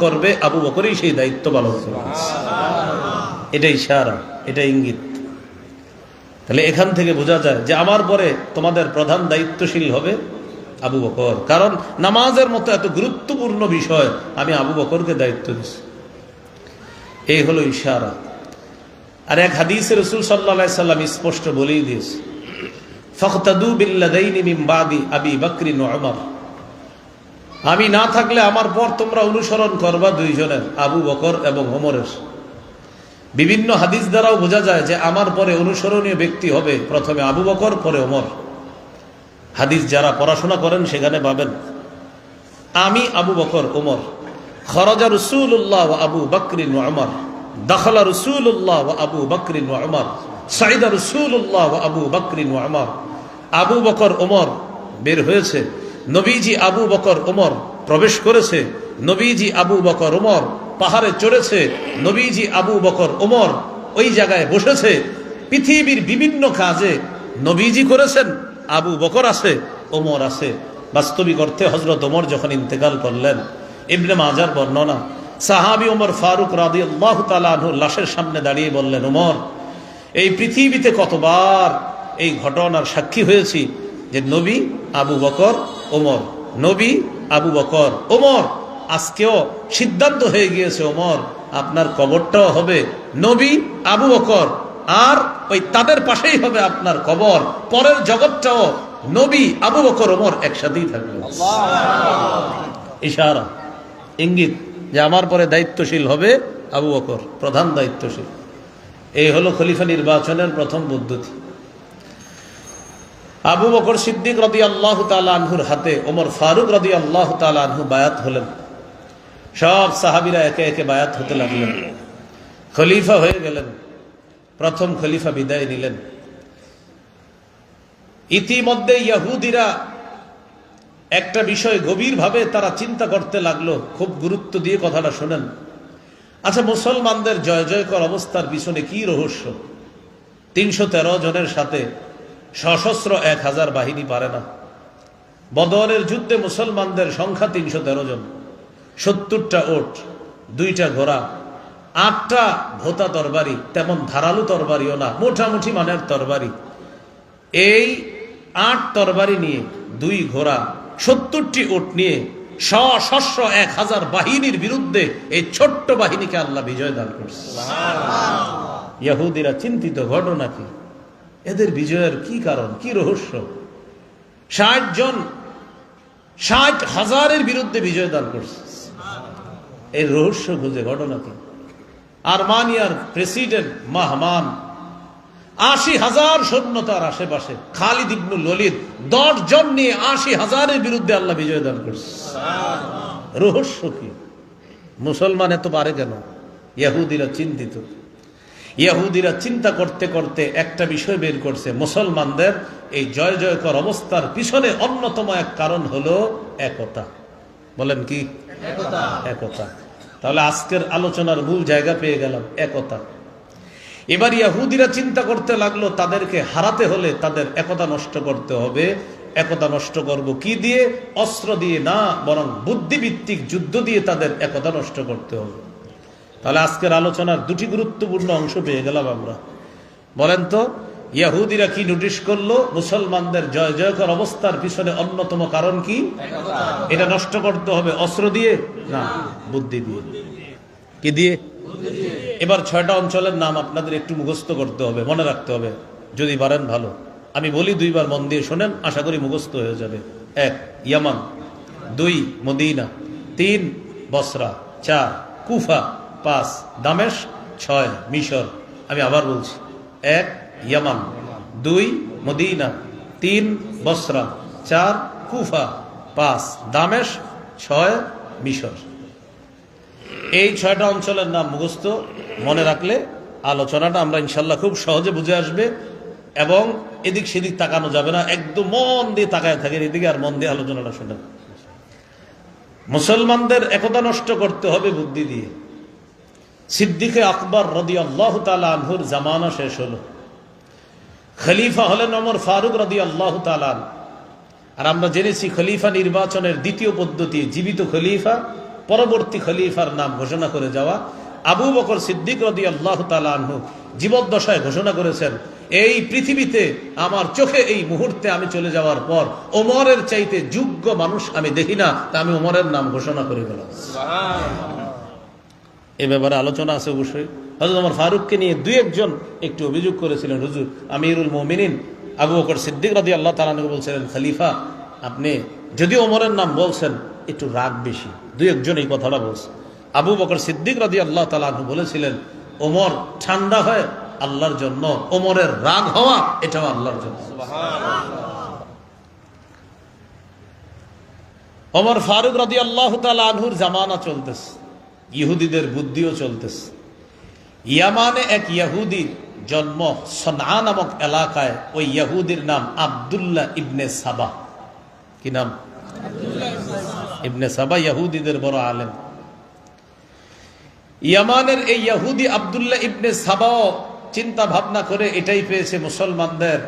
করবে, আবু বকরই সেই দায়িত্ব পালন করবে। এটা ইশারা, এটা ইঙ্গিত। তাহলে এখান থেকে বোঝা যায় যে আমার পরে তোমাদের প্রধান দায়িত্বশীল হবে আবু বকর, কারণ নামাজের মতো এত গুরুত্বপূর্ণ বিষয় আমি আবু বকরকে দায়িত্ব দিচ্ছি। এই হলো ইশারা। আর এক হাদিসে রাসূল সাল্লাল্লাহু আলাইহি সাল্লাম স্পষ্ট বলেই দিয়েছে, ফাখতাদু বিল্লাযাইনি মিন বাদি আবি বকর ওয়া উমর। আমি না থাকলে আমার পর তোমরা অনুসরণ করবা দুইজনের, আবু বকর এবং ওমরের। বিভিন্ন হাদিস দ্বারাও বোঝা যায় যে আমার পরে অনুসরণীয় ব্যক্তি হবে প্রথমে আবু বকর, পরে ওমর। হাদিস যারা পড়াশোনা করেন সেখানে পাবেন আমি আবু বকর ওমর। খরাজা রাসূলুল্লাহ ওয়া আবু বকর ওয়া উমর, দাখালা রাসূলুল্লাহ ওয়া আবু বকর ওয়া উমর, সাইদা রাসূলুল্লাহ ওয়া আবু বকর ওয়া উমর। আবু বকর ওমর বের হয়েছে, নবীজি আবু বকর ওমর প্রবেশ করেছে, নবীজি আবু বকর ওমর পাহাড়ে চড়েছে, নবীজি আবু বকর ওমর ওই জায়গায় বসেছে। পৃথিবীর বিভিন্ন কাজে নবীজি করেছেন, আবু বকর আছে, ওমর আছে। বাস্তবিক অর্থে হযরত ওমর যখন ইন্তেকাল করলেন, ইবনে মাজার বর্ণনা, সাহাবী ওমর ফারুক রাদিয়াল্লাহু তাআলা আনহু লাশের সামনে দাঁড়িয়ে বললেন, ওমর, এই পৃথিবীতে কতবার এই ঘটনার সাক্ষী হয়েছি যে নবী আবু বকর ওমর, নবী আবু বকর ওমর। আজকেও সিদ্ধান্ত হয়ে গিয়েছে ওমর, আপনার কবরটাও হবে নবী আবু বকর, আর ওই তাদের পাশেই হবে আপনার কবর। পরের জগৎটাও নবী আবু বকর ওমর একসাথেই থাকবে। ইশারা, ইঙ্গিত যে আমার পরে দায়িত্বশীল হবে আবু বকর, প্রধান দায়িত্বশীল। এই হলো খলিফা নির্বাচনের প্রথম পদ্ধতি। আবু বকর সিদ্দিক রাদিয়াল্লাহু তাআলা আনহুর হাতে ওমর ফারুক রাদিয়াল্লাহু তাআলা আনহু বায়াত হলেন। সব সাহাবীরা একে একে বায়াত হতে লাগলেন, খলিফা হয়ে গেলেন। প্রথম খলিফা বিদায় নিলেন। ইতিমধ্যে ইহুদিরা একটা বিষয় গভীরভাবে তারা চিন্তা করতে লাগলো, খুব গুরুত্ব দিয়ে কথাটা শোনেন। আচ্ছা, মুসলমানদের জয় জয়কর অবস্থার পিছনে কি রহস্য? ৩১৩ জনের সাথে সশস্ত্র ১,০০০ বাহিনী পারে না। বদরের যুদ্ধে মুসলমানদের সংখ্যা ৩১৩ জন, ৭০টা ওট, ২টা ঘোড়া, ৮টা ভোতা তরবারি, তেমন ধারালো তরবারিও না, মোটামুটি মানের তরবারি। এই ৮ তরবারি নিয়ে, ২ ঘোড়া, ৭০টি ওট নিয়ে সশস্ত্র ১,০০০ বাহিনীর বিরুদ্ধে এই ছোট্ট বাহিনীকে আল্লাহ বিজয় দান করছে। ইহুদিরা চিন্তিত, ঘটনা কি? এদের বিজয়ের কি কারণ, কি রহস্য? ৬০ জন ৬০,০০০-এর বিরুদ্ধে বিজয় দান করছে। এই রহস্য খুঁজে, ঘটনা কি? আর্মানিয়ার প্রেসিডেন্ট মাহমান ৮০,০০০ সৈন্য তার আশেপাশে, খালিদ ইবনুল ওলীদ ১০ জন নিয়ে ৮০,০০০-এর বিরুদ্ধে আল্লাহ বিজয় দান করছে। রহস্য কি? মুসলমান এত পারে কেন? ইহুদিরা চিন্তিত। ইহুদিরা চিন্তা করতে করতে একটা বিষয় বের করছে, মুসলমানদের এই জয় জয়কর অবস্থার পিছনে অন্যতম এক কারণ হলো একতা। বলেন কি? একতা। একতা। তাহলে আজকের আলোচনার মূল জায়গা পেয়ে গেলাম, একতা। এবার ইহুদিরা চিন্তা করতে লাগলো, তাদেরকে হারাতে হলে তাদের একতা নষ্ট করতে হবে। একতা নষ্ট করব কি দিয়ে? অস্ত্র দিয়ে না, বরং বুদ্ধিভিত্তিক যুদ্ধ দিয়ে তাদের একতা নষ্ট করতে হবে। তাহলে আজকের আলোচনার দুটি গুরুত্বপূর্ণ অংশ পেয়ে গেলাম আমরা। বলেন তো, ইহুদিরা কি নোটিশ করলো? মুসলমানদের জয় জয়কর অবস্থার পিছনে অন্যতম কারণ কি? এটা নষ্ট করতে হবে অস্ত্র দিয়ে না, বুদ্ধি দিয়ে। কি দিয়ে? এবার ৬টা অঞ্চলের নাম আপনাদের একটু মুখস্থ করতে হবে, মনে রাখতে হবে, যদি পারেন ভালো। আমি বলি ২ বার মন দিয়ে শোনেন, আশা করি মুখস্থ হয়ে যাবে। ১ ইয়ামান, ২ মদিনা, ৩ বসরা, ৪ কুফা, ৫ দামেস্ক, ৬ মিশর। আমি আবার বলছি, ১ ইয়ামান, ২ মদিনা, ৩ বসরা, ৪ কুফা, ৫ দামেস্ক, ৬ মিশর। এই ৬টা অঞ্চলের নাম মুখস্থ মনে রাখলে আলোচনাটা আমরা ইনশাল্লাহ খুব সহজে বুঝে আসবে, এবং এদিক সেদিক তাকানো যাবে না, একদম মন দিয়ে তাকায় থাকেন এদিকে, আর মন দিয়ে আলোচনাটা শোনেন। মুসলমানদের একতা নষ্ট করতে হবে বুদ্ধি দিয়ে। সিদ্দিকে আকবর রাদিয়াল্লাহু তাআলা আনহুর জামানা শেষ হলো, খলিফা হলেন ওমর ফারুক রাদিয়াল্লাহু তাআলা। আর আমরা জেনেছি খলিফা নির্বাচনের দ্বিতীয় পদ্ধতি জীবিত খলিফা পরবর্তী খলিফার নাম ঘোষণা করে যাওয়া। আবু বকর সিদ্দিক রাদিয়াল্লাহু তাআলা আনহু জীবদ্দশায় ঘোষণা করেছেন, এই পৃথিবীতে আমার চোখে এই মুহূর্তে আমি চলে যাওয়ার পর ওমরের চাইতে যোগ্য মানুষ আমি দেখি না, তা আমি ওমরের নাম ঘোষণা করে গেলাম। এ ব্যাপারে আলোচনা আছে অবশ্যই। হযরত ওমর ফারুককে নিয়ে দুই একজন একটু অভিযোগ করেছিলেন, হুজুর আমিরুল মুমিনিন আবু বকর সিদ্দিক রাদিয়াল্লাহু তাআলা আনহু বলছিলেন, খলিফা আপনি যদি ওমরের নাম বলছেন একটু রাগ বেশি। দুই একজন এই কথাটা বলছে। আবু বকর সিদ্দিক রাদিয়াল্লাহু তাআলা আনহু বলেছিলেন, ওমর ঠান্ডা হয় আল্লাহর জন্য, ওমরের রাগ হওয়া এটাও আল্লাহর জন্য। ওমর ফারুক রাদিয়াল্লাহু তাআলা আনহুর জামানা চলতেছে, ইহুদিদের বুদ্ধিও চলতেছে। ইয়ামানে এক ইহুদির জন্ম সনআ নামক এলাকায়। ওই ইহুদির নাম আব্দুল্লাহ ইবনে সাবা। কি নাম? ইবনে সাবা ইহুদিদের বড় আলেম। ইয়ামানের এই ইহুদি আব্দুল্লাহ ইবনে সাবাও চিন্তা ভাবনা করে এটাই পেয়েছে মুসলমানদের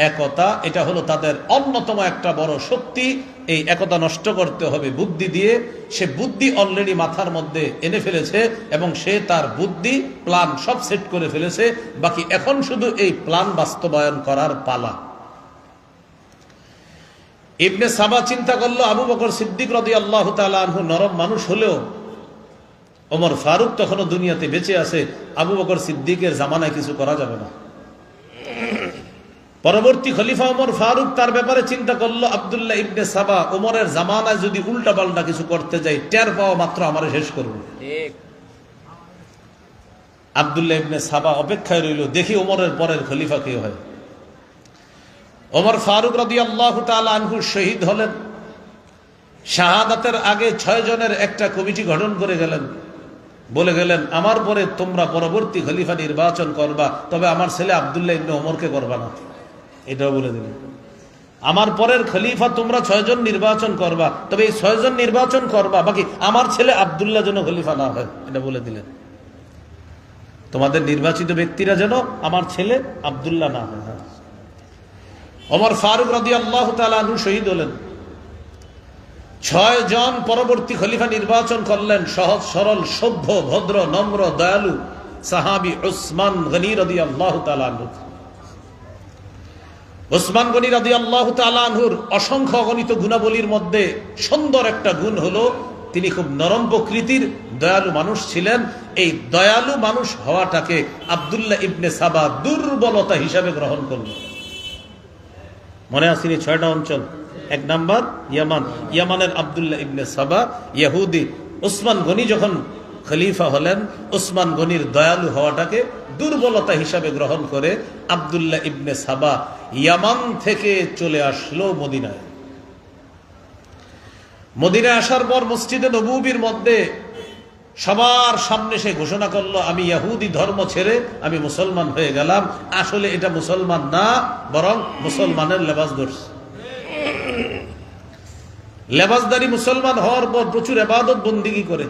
একতা, এটা হলো তাদের অন্যতম একটা বড় শক্তি। এই একতা নষ্ট করতে হবে বুদ্ধি দিয়ে। সে বুদ্ধি অলরেডি মাথার মধ্যে এনে ফেলেছে এবং সে তার বুদ্ধি প্ল্যান সব সেট করে ফেলেছে। বাকি এখন শুধু এই প্ল্যান বাস্তবায়ন করার পালা। ইবনে সাবা চিন্তা করলো, আবু বকর সিদ্দিক রাদিয়াল্লাহু তাআলা আনহু নরম মানুষ হলেও ওমর ফারুক তখনও দুনিয়াতে বেঁচে আছে, আবু বকর সিদ্দিকের জামানায় কিছু করা যাবে না। পরবর্তী খলিফা ওমর ফারুক তার ব্যাপারে চিন্তা করলো, আব্দুল্লাহ ইবনে সাবা ওমরের জামানায় যদি উল্টা পাল্টা কিছু করতে যাই, টের পাওয়া মাত্র আমারে শেষ করবে। আব্দুল্লাহ ইবনে সাবা অপেক্ষায় রইল, দেখি ওমরের পরের খলিফা কে হয়। ওমর ফারুক রাদিয়াল্লাহু তাআলা আনহু শহীদ হলেন। শাহাদাতের আগে 6 জনের একটা কমিটি গঠন করে গেলেন, বলে গেলেন, আমার পরে তোমরা পরবর্তী খলিফা নির্বাচন করবা, তবে আমার ছেলে আব্দুল্লাহ ইবনে ওমরকে করবা না। এটাও বলে দিলেন, আমার পরের খলিফা তোমরা 6 জন নির্বাচন করবা, তবে এই 6 জন নির্বাচন করবা, বাকি আমার ছেলে আব্দুল্লাহ যেন খলিফা না হয়, এটা বলে দিলেন। তোমাদের নির্বাচিত ব্যক্তিরা যেন আমার ছেলে আব্দুল্লাহ না হয়। ওমর ফারুক রাদিয়াল্লাহু তাআলা আনহু শহীদ হলেন। 6 জন পরবর্তী খলিফা নির্বাচন করলেন, সহজ সরল সভ্য ভদ্র নম্র দয়ালু সাহাবী উসমান গনি রাদিয়াল্লাহু তাআলা আনহু। উসমান গনি রাদিয়াল্লাহু তাআলা আনহুর অসংখ্য অগণিত গুণাবলীর মধ্যে সুন্দর একটা গুণ হলো তিনি খুব নরম প্রকৃতির দয়ালু মানুষ ছিলেন। এই দয়ালু মানুষ হওয়াটাকে আব্দুল্লাহ ইবনে সাবা দুর্বলতা হিসাবে গ্রহণ করলেন। মনে আসেনি 6টা অঞ্চল? 1 নাম্বার ইয়ামান, ইয়ামানের আব্দুল্লাহ ইবনে সাবা ইহুদি। উসমান গনি যখন খলিফা হলেন, উসমান গনির দয়ালু হওয়াটাকে দুর্বলতা হিসাবে গ্রহণ করে আব্দুল্লাহ ইবনে সাবা ইয়ামান থেকে চলে আসলো মদিনায়। মদিনায় আসার পর মসজিদে নববীর মধ্যে সবার সামনে সে ঘোষণা করলো, আমি ইহুদি ধর্ম ছেড়ে আমি মুসলমান হয়ে গেলাম। আসলে এটা মুসলমান না, বরং মুসলমানের লেবাস ধরছে। লেবাসদারি মুসলমান হওয়ার পর প্রচুর ইবাদত বন্দিগি করে,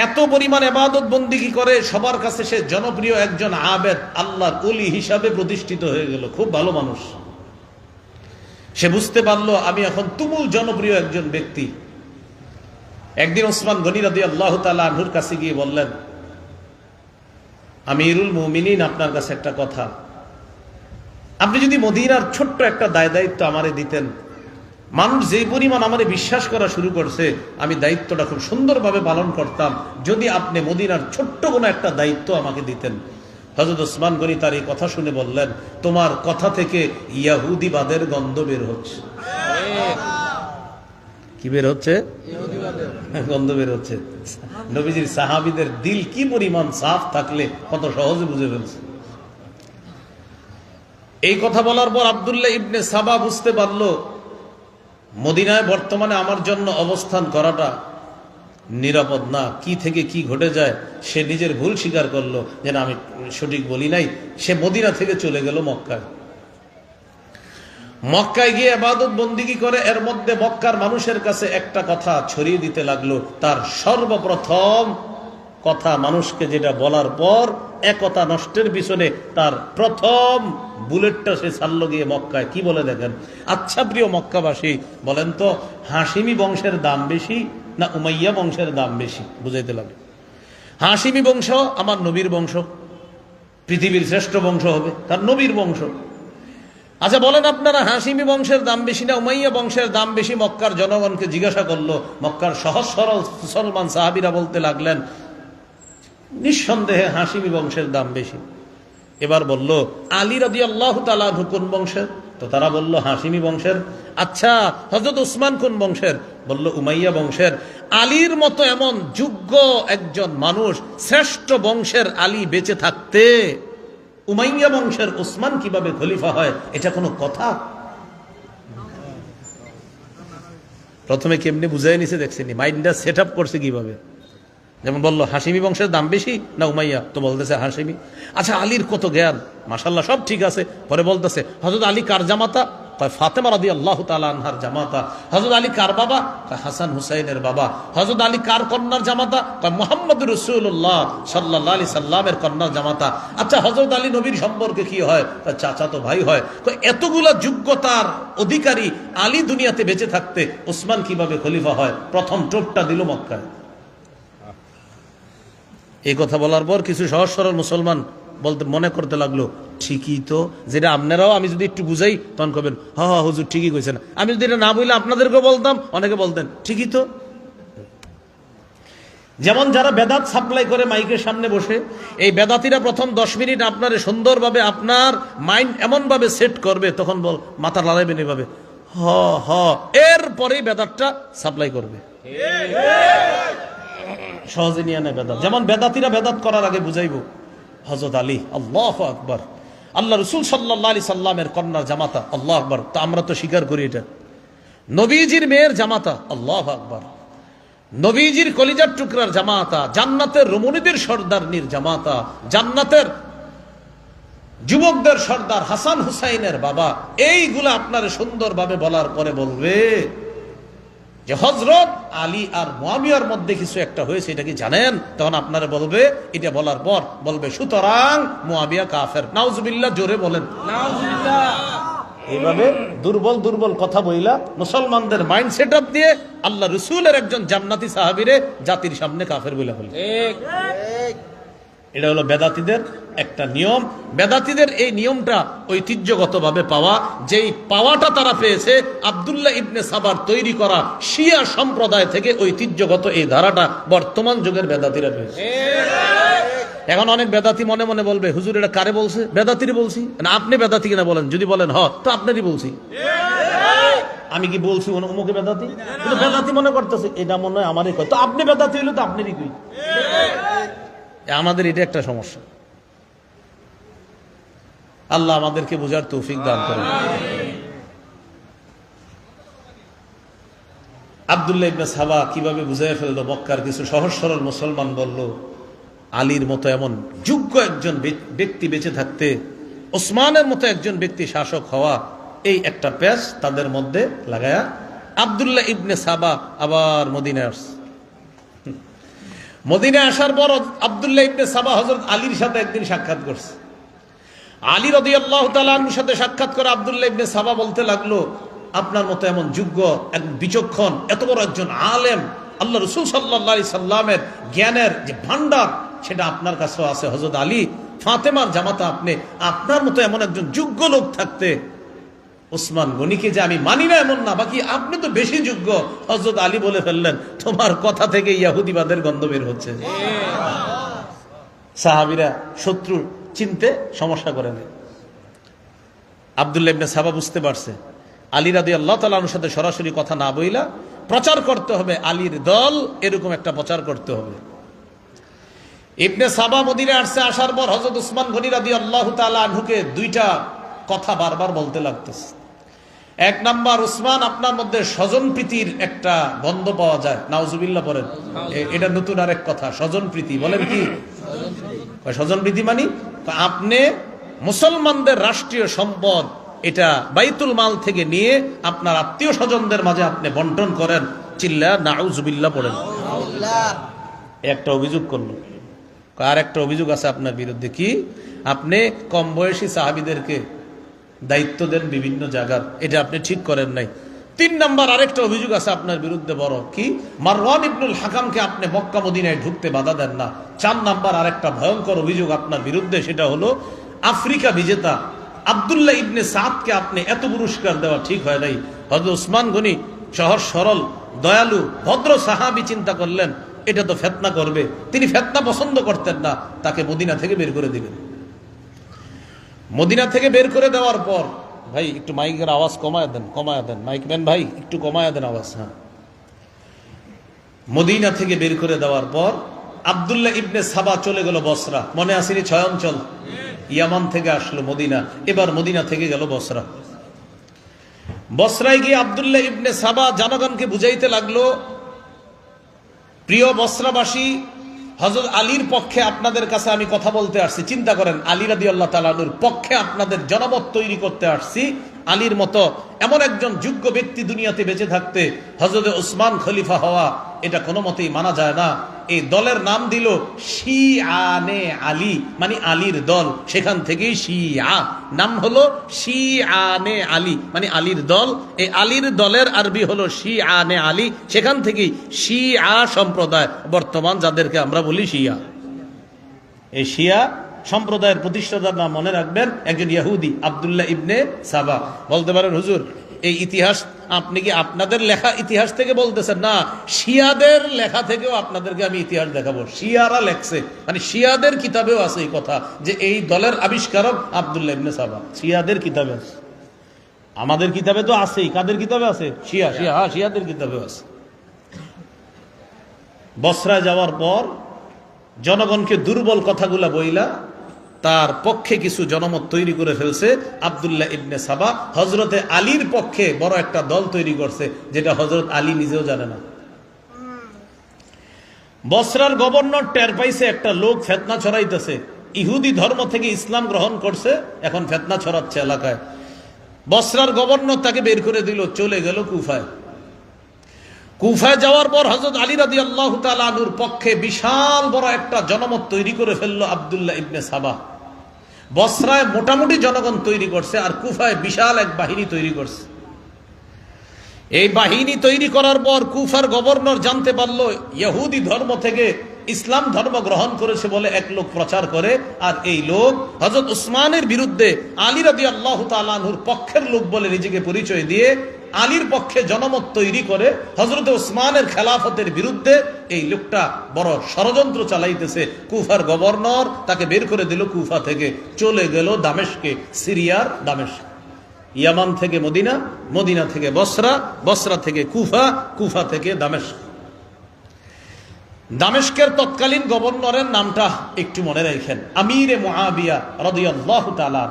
এত পরিমাণ ইবাদত বন্দিগি করে সবার কাছে সে জনপ্রিয় একজন আবেদ, আল্লাহর ওলি হিসাবে প্রতিষ্ঠিত হয়ে গেল। খুব ভালো মানুষ। সে বুঝতে পারলো আমি এখন তুমুল জনপ্রিয় একজন ব্যক্তি। একদিন ওসমান গনি রাদিয়াল্লাহু তাআলা আনহুর কাছে গিয়ে বললেন, আমিরুল মুমিনিন, আপনার কাছে একটা কথা। আপনি যদি মদিনার ছোট্ট একটা দায়িত্ব আমারে দিতেন, মানুষ যেই পরিমাণ আমারে বিশ্বাস করা শুরু করছে, আমি দায়িত্বটা খুব সুন্দরভাবে পালন করতাম যদি আপনি মদিনার ছোট্ট কোনো একটা দায়িত্ব আমাকে দিতেন। হযরত ওসমান গনি তার এই কথা শুনে বললেন, তোমার কথা থেকে ইহুদিবাদের গন্ধ বের হচ্ছে। কি বের হচ্ছে? গন্ধ বের হচ্ছে। নবীজির সাহাবীদের দিল কি পরিমাণ সাফ থাকলে কত সহজে বুঝে ফেলছে। এই কথা বলার পর আব্দুল্লাহ ইবনে সাবা বুঝতে পারলো মদিনায় বর্তমানে আমার জন্য অবস্থান করাটা নিরাপদ না। কি থেকে কি ঘটে যায় সে নিজের ভুল স্বীকার করলো, যে না আমি সঠিক বলি নাই। সে মদিনা থেকে চলে গেল মক্কায়। মক্কায় গিয়ে ইবাদত বন্দিগি করে। এর মধ্যে মক্কার মানুষের কাছে একটা কথা ছড়িয়ে দিতে লাগলো, তার সর্বপ্রথম কথা মানুষকে যেটা বলার পর একতা নষ্টের পিছনে তার প্রথম বুলেটটা সে ছাড়ল গিয়ে মক্কায়। কি বলে দেখেন? আচ্ছা প্রিয় মক্কাবাসী, বলেন তো হাশিমি বংশের দাম বেশি না উমাইয়া বংশের দাম বেশি? বুঝাইতে লাগে। হাশিমি বংশ আমার নবীর বংশ, পৃথিবীর শ্রেষ্ঠ বংশ হবে, তার নবীর বংশ। আচ্ছা বলেন আপনারা, হাশিমি বংশের দাম বেশি না উমাইয়া বংশের দাম বেশি? মক্কার জনগণকে জিজ্ঞাসা করলো। মক্কার সহজ সরল মুসলমান সাহাবীরা বলতে লাগলেন, নিঃসন্দেহে হাশিমি বংশের দাম বেশি। এবার বলল, আলী রাদিয়াল্লাহু তাআলা আনহু কোন বংশের? তো তারা বলল হাশিমি বংশের। আচ্ছা হযরত উসমান কোন বংশের? বলল উমাইয়া বংশের। আলীর মতো এমন যোগ্য একজন মানুষ, শ্রেষ্ঠ বংশের আলী বেঁচে থাকতে উমাইয়া বংশের উসমান কিভাবে খলিফা হয়? এটা কোনো কথা? প্রথমে কেমনি বুঝাই নিছে দেখছেন, মাইন্ডটা সেট আপ করছে কিভাবে। যেমন বললো হাশিমি বংশের দাম বেশি না উমাইয়া, তো বলতেছে হাশিমি। আচ্ছা আলীর কত জ্ঞান, মাশাআল্লাহ সব ঠিক আছে। পরে বলতেছে হযরত আলী কার জামাতা? কয় ফাতেমা রাদিয়াল্লাহু তাআলা আনহার জামাতা। হযরত আলী কার বাবা? কয় হাসান হুসাইনের বাবা। হযরত আলী কার কন্যার জামাতা? কয় মুহাম্মদুর রাসূলুল্লাহ সাল্লাল্লাহু আলাইহি সাল্লামের কন্যার জামাতা। আচ্ছা হযরত আলী নবীর সম্পর্কে কি হয়? তার চাচাতো ভাই হয়। কয় এতগুলা যোগ্যতার অধিকারী আলী দুনিয়াতে বেঁচে থাকতে উসমান কিভাবে খলিফা হয়? প্রথম টোপটা দিল মক্কায়। এই কথা বলার পর কিছু সহজ সরল মুসলমান বলতে মনে করতে লাগলো, ঠিকই তো, যেটা আপনারাও আমি যদি একটু বুঝাই তখন কবেন হ হ হুজুর ঠিকই কইছেন। আমি যদি এটা না বললে আপনাদেরকেও বলতাম, অনেকে বলতেন ঠিকই তো। যেমন যারা বেদাত সাপ্লাই করে মাইকের সামনে বসে, এই বেদাতিরা প্রথম 10 মিনিট আপনারে সুন্দরভাবে আপনার মাইন্ড এমনভাবে সেট করবে, তখন বল মাথা লড়াইবেন এভাবে হ হ, এরপরেই বেদাতটা সাপ্লাই করবে। সহজে নিয়ে নেয় বেদাত। যেমন বেদাতিরা বেদাত করার আগে বুঝাইব হযরত আলী আল্লাহু আকবার, আল্লাহ রাসূল সাল্লাল্লাহু আলাইহি সাল্লামের কন্যার জামাতা, আল্লাহু আকবার। তো আমরা তো স্বীকার করি এটা। নবীজির মেয়ের জামাতা, আল্লাহু আকবার। নবীজির কলিজার টুকরার জামাতা, জান্নাতের রমণীদের সর্দারনির জামাতা, জান্নাতের যুবকদের সর্দার হাসান হুসাইনের বাবা। এইগুলা আপনারা সুন্দরভাবে বলার পরে বলবে যে হযরত আলী আর মুয়াবিয়ার মধ্যে কিছু একটা হয়েছে, এটা কি জানেন? তখন আপনারা বলবে, এটা বলার পর বলবে সুতরাং মুয়াবিয়া কাফের। নাউজুবিল্লাহ, জোরে বলেন নাউজুবিল্লাহ। এইভাবে দুর্বল দুর্বল কথা বইলা মুসলমানদের মাইন্ড সেট আপ দিয়ে আল্লাহ রাসূলের একজন জান্নাতি সাহাবীরে জাতির সামনে কাফের বলে ফেলে। এটা হলো বেদাতিদের একটা নিয়ম। বেদাতিদের এই নিয়মটা ঐতিহ্যগতভাবে পাওয়া, যেই পাওয়াটা তারা পেয়েছে আব্দুল্লাহ ইবনে সাবার তৈরি করা শিয়া সম্প্রদায় থেকে। ঐতিহ্যগত এই ধারাটা বর্তমান যুগের বেদাতিরা পেয়েছে। এখন অনেক বেদাতি মনে মনে বলবে, হুজুর এটা কারে বলছে? বেদাতিরে বলছি না। আপনি বেদাতি কিনা বলেন, যদি বলেন হ, তো আপনারই বলছি। আমি কি বলছি অমুকে বেদাতি? কিন্তু বেদাতি মনে করতেছে এটা মনে হয় আমারই কয়, তো আপনি বেদাতি হইলে তো আপনারই কই। আমাদের এটা একটা সমস্যা। আল্লাহ আমাদেরকে বুঝার তৌফিক দান করুন। আব্দুল্লাহ ইবনে সাবা কিভাবে বুঝাই ফেললো? মক্কার কিছু সহজ সরল মুসলমান বলল, আলীর মতো এমন যোগ্য একজন ব্যক্তি বেঁচে থাকতে ওসমানের মতো একজন ব্যক্তি শাসক হওয়া, এই একটা প্যাচ তাদের মধ্যে লাগায়া আব্দুল্লাহ ইবনে সাবা আবার মদিনায় আসছে। মদিনায় আসার পর আব্দুল্লাহ ইবনে সাবা হযরত আলীর সাথে একদিন সাক্ষাৎ করছে। আলী রাদিয়াল্লাহু তাআলা আনহুর সাথে সাক্ষাৎ করে আব্দুল্লাহ ইবনে সাবা বলতে লাগলো, আপনার মতো এমন যোগ্য, এক বিচক্ষণ, এত বড় একজন আলেম, আল্লাহ রাসূল সাল্লাল্লাহু আলাইহি সাল্লামের জ্ঞানের যে ভান্ডার সেটা আপনার কাছেও আছে। হযরত আলী ফাতেমার জামাতা আপনি, আপনার মতো এমন একজন যোগ্য লোক থাকতে ওসমান গনিকে যে আমি মানি না এমন না, বাকি আপনি তো বেশি যোগ্য। হযরত আলী বলে ফেললেন, তোমার কথা থেকে ইহুদিবাদের গন্ধ বের হচ্ছে। সাহাবীরা শত্রু চিনতে সমস্যা করে নেয়। আব্দুল্লাহ ইবনে সাবা বুঝতে পারছে আলী রাদিয়াল্লাহু তাআলা আনহুর সাথে সরাসরি কথা না বইলা প্রচার করতে হবে, আলীর দল, এরকম একটা প্রচার করতে হবে। ইবনে সাবা মদিনায় আসছে। আসার পর হযরত উসমান গনি রাদিয়াল্লাহু তাআলা আনহুকে দুইটা কথা বারবার বলতে লাগতেছে। এক নাম্বার, উসমান আপনার মধ্যে স্বজন প্রীতির একটা গন্ধ পাওয়া যায়। নাউজুবিল্লাহ পড়েন। এটা নতুন আরেক কথা, স্বজন প্রীতি। বলেন কি স্বজন প্রীতি? মানি আপনি মুসলমানদের রাষ্ট্রীয় সম্পদ এটা বাইতুল মাল থেকে নিয়ে আপনার আত্মীয় স্বজনদের মাঝে আপনি বন্টন করেন। চিল্লা নাউজুবিল্লাহ পড়েন। একটা অভিযোগ করলো। আর একটা অভিযোগ আছে আপনার বিরুদ্ধে। কি? আপনি কম বয়সী সাহাবীদেরকে দায়িত্ব দেন বিভিন্ন জায়গার, এটা আপনি ঠিক করেন নাই। 3 নাম্বার আরেকটা অভিযোগ আছে আপনার বিরুদ্ধে বড়। কি? মারওয়ান ইবনুল হাকামকে আপনি মক্কা মদিনায় ঢুকতে বাধা দেন না। 4 নাম্বার আরেকটা ভয়ঙ্কর অভিযোগ আপনার বিরুদ্ধে, সেটা হলো আফ্রিকা বিজেতা আব্দুল্লাহ ইবনে সাদকে আপনি এত পুরস্কার দেওয়া ঠিক হয় নাই। হযরত উসমান গনি সহজ সরল দয়ালু ভদ্র সাহাবী চিন্তা করলেন এটা তো ফিতনা করবে, তিনি ফিতনা পছন্দ করতেন না, তাকে মদিনা থেকে বের করে দিলেন। মদিনা থেকে বের করে দেওয়ার পর, ভাই একটু মাইকের আওয়াজ কমায় দেন মাইক ম্যান ভাই, একটু কমায় দেন আওয়াজ। হ্যাঁ, মদিনা থেকে বের করে দেওয়ার পর আব্দুল্লাহ ইবনে সাবা চলে গেল বসরা। মনে আসেনি 6 অঞ্চল? ইয়ামান থেকে আসলো মদিনা, এবার মদিনা থেকে গেল বসরা। বসরায় গিয়ে আব্দুল্লাহ ইবনে সাবা জনগণকে বুঝাইতে লাগলো, প্রিয় বসরাবাসী, হযরত আলীর পক্ষে আপনাদের কাছে আমি কথা বলতে আসছি। চিন্তা করেন, আলী রাদিয়াল্লাহু তাআলা আনহুর পক্ষে আপনাদের জনমত তৈরি করতে আসছি। আলীর মতো এমন একজন যোগ্য ব্যক্তি দুনিয়াতে বেঁচে থাকতে হযরত উসমান খলিফা হওয়া, এটা কোনো মতেই মানা যায় না। এই দলের নাম দিল শিআনে আলী, মানে আলীর দল। সেখান থেকেই শিয়া নাম হলো শিআনে আলী, মানে আলীর দল। এই আলীর দলের আরবি হলো শিআনে আলী, সেখান থেকেই শিয়া সম্প্রদায়, বর্তমান যাদেরকে আমরা বলি শিয়া। এই শিয়া সম্প্রদায়ের প্রতিষ্ঠাতার নাম মনে রাখবেন, একজন ইহুদি আব্দুল্লাহ ইবনে সাবা। বলতে পারেন হুজুর এই ইতিহাস আপনি কি আপনাদের লেখা ইতিহাস থেকে বলতেছেন? না, শিয়াদের লেখা থেকেও আপনাদেরকে আমি ইতিহাস দেখাবো। শিয়ারা লেখছে, মানে শিয়াদের কিতাবেও আছে এই কথা যে এই দলের আবিষ্কারক আব্দুল্লাহ ইবনে সাবা। শিয়াদের কিতাবে আছে, আমাদের কিতাবে তো আছেই। কাদের কিতাবে আছে? শিয়াদের কিতাবেও আছে। বসরা যাওয়ার পর জনগণকে দুর্বল কথাগুলা বইলা তার পক্ষে কিছু জনমত তৈরি করে ফেলছে আব্দুল্লাহ ইবনে সাবা। হযরতে আলীর পক্ষে বড় একটা দল তৈরি করছে, যেটা হযরত আলী নিজেও জানে না। বসরার গভর্নর টের পাইছে একটা লোক ফিতনা ছড়াইতেছে, ইহুদি ধর্ম থেকে ইসলাম গ্রহণ করছে, এখন ফিতনা ছড়াচ্ছে এলাকায়। বসরার গভর্নর তাকে বের করে দিল, চলে গেল কুফায়। কুফায় যাওয়ার পর হযরত আলী রাদিয়াল্লাহু তাআলা আনহুর পক্ষে বিশাল বড় একটা জনমত তৈরি করে ফেললো আব্দুল্লাহ ইবনে সাবা। বসরায় মোটামুটি জনগণ তৈরি করছে, আর কুফায় বিশাল এক বাহিনী তৈরি করছে। এই বাহিনী তৈরি করার পর কুফার গভর্নর জানতে পারলো ইহুদি ধর্ম থেকে ইসলাম ধর্ম গ্রহণ করেছে বলে এক লোক প্রচার করে, আর এই লোক হযরত উসমানের বিরুদ্ধে আলী রাদিয়াল্লাহু তাআলা আনহুর পক্ষের লোক বলে নিজেকে পরিচয় দিয়ে আলীর পক্ষে জনমত তৈরি করে হযরত উসমানের খেলাফতের বিরুদ্ধে এই লোকটা বড় ষড়যন্ত্র চালাইতেছে। কুফার গভর্নর তাকে বের করে দিল কুফা থেকে, চলে গেল দামেস্কে, সিরিয়ার দামেস্ক। ইয়ামান থেকে মদিনা, মদিনা থেকে বসরা, বসরা থেকে কুফা, কুফা থেকে দামেস্ক। দামেস্কের তৎকালীন গভর্নরের নামটা একটু মনে রাখেন, আমিরে মুআবিয়া রাদিয়াল্লাহু তাআলা।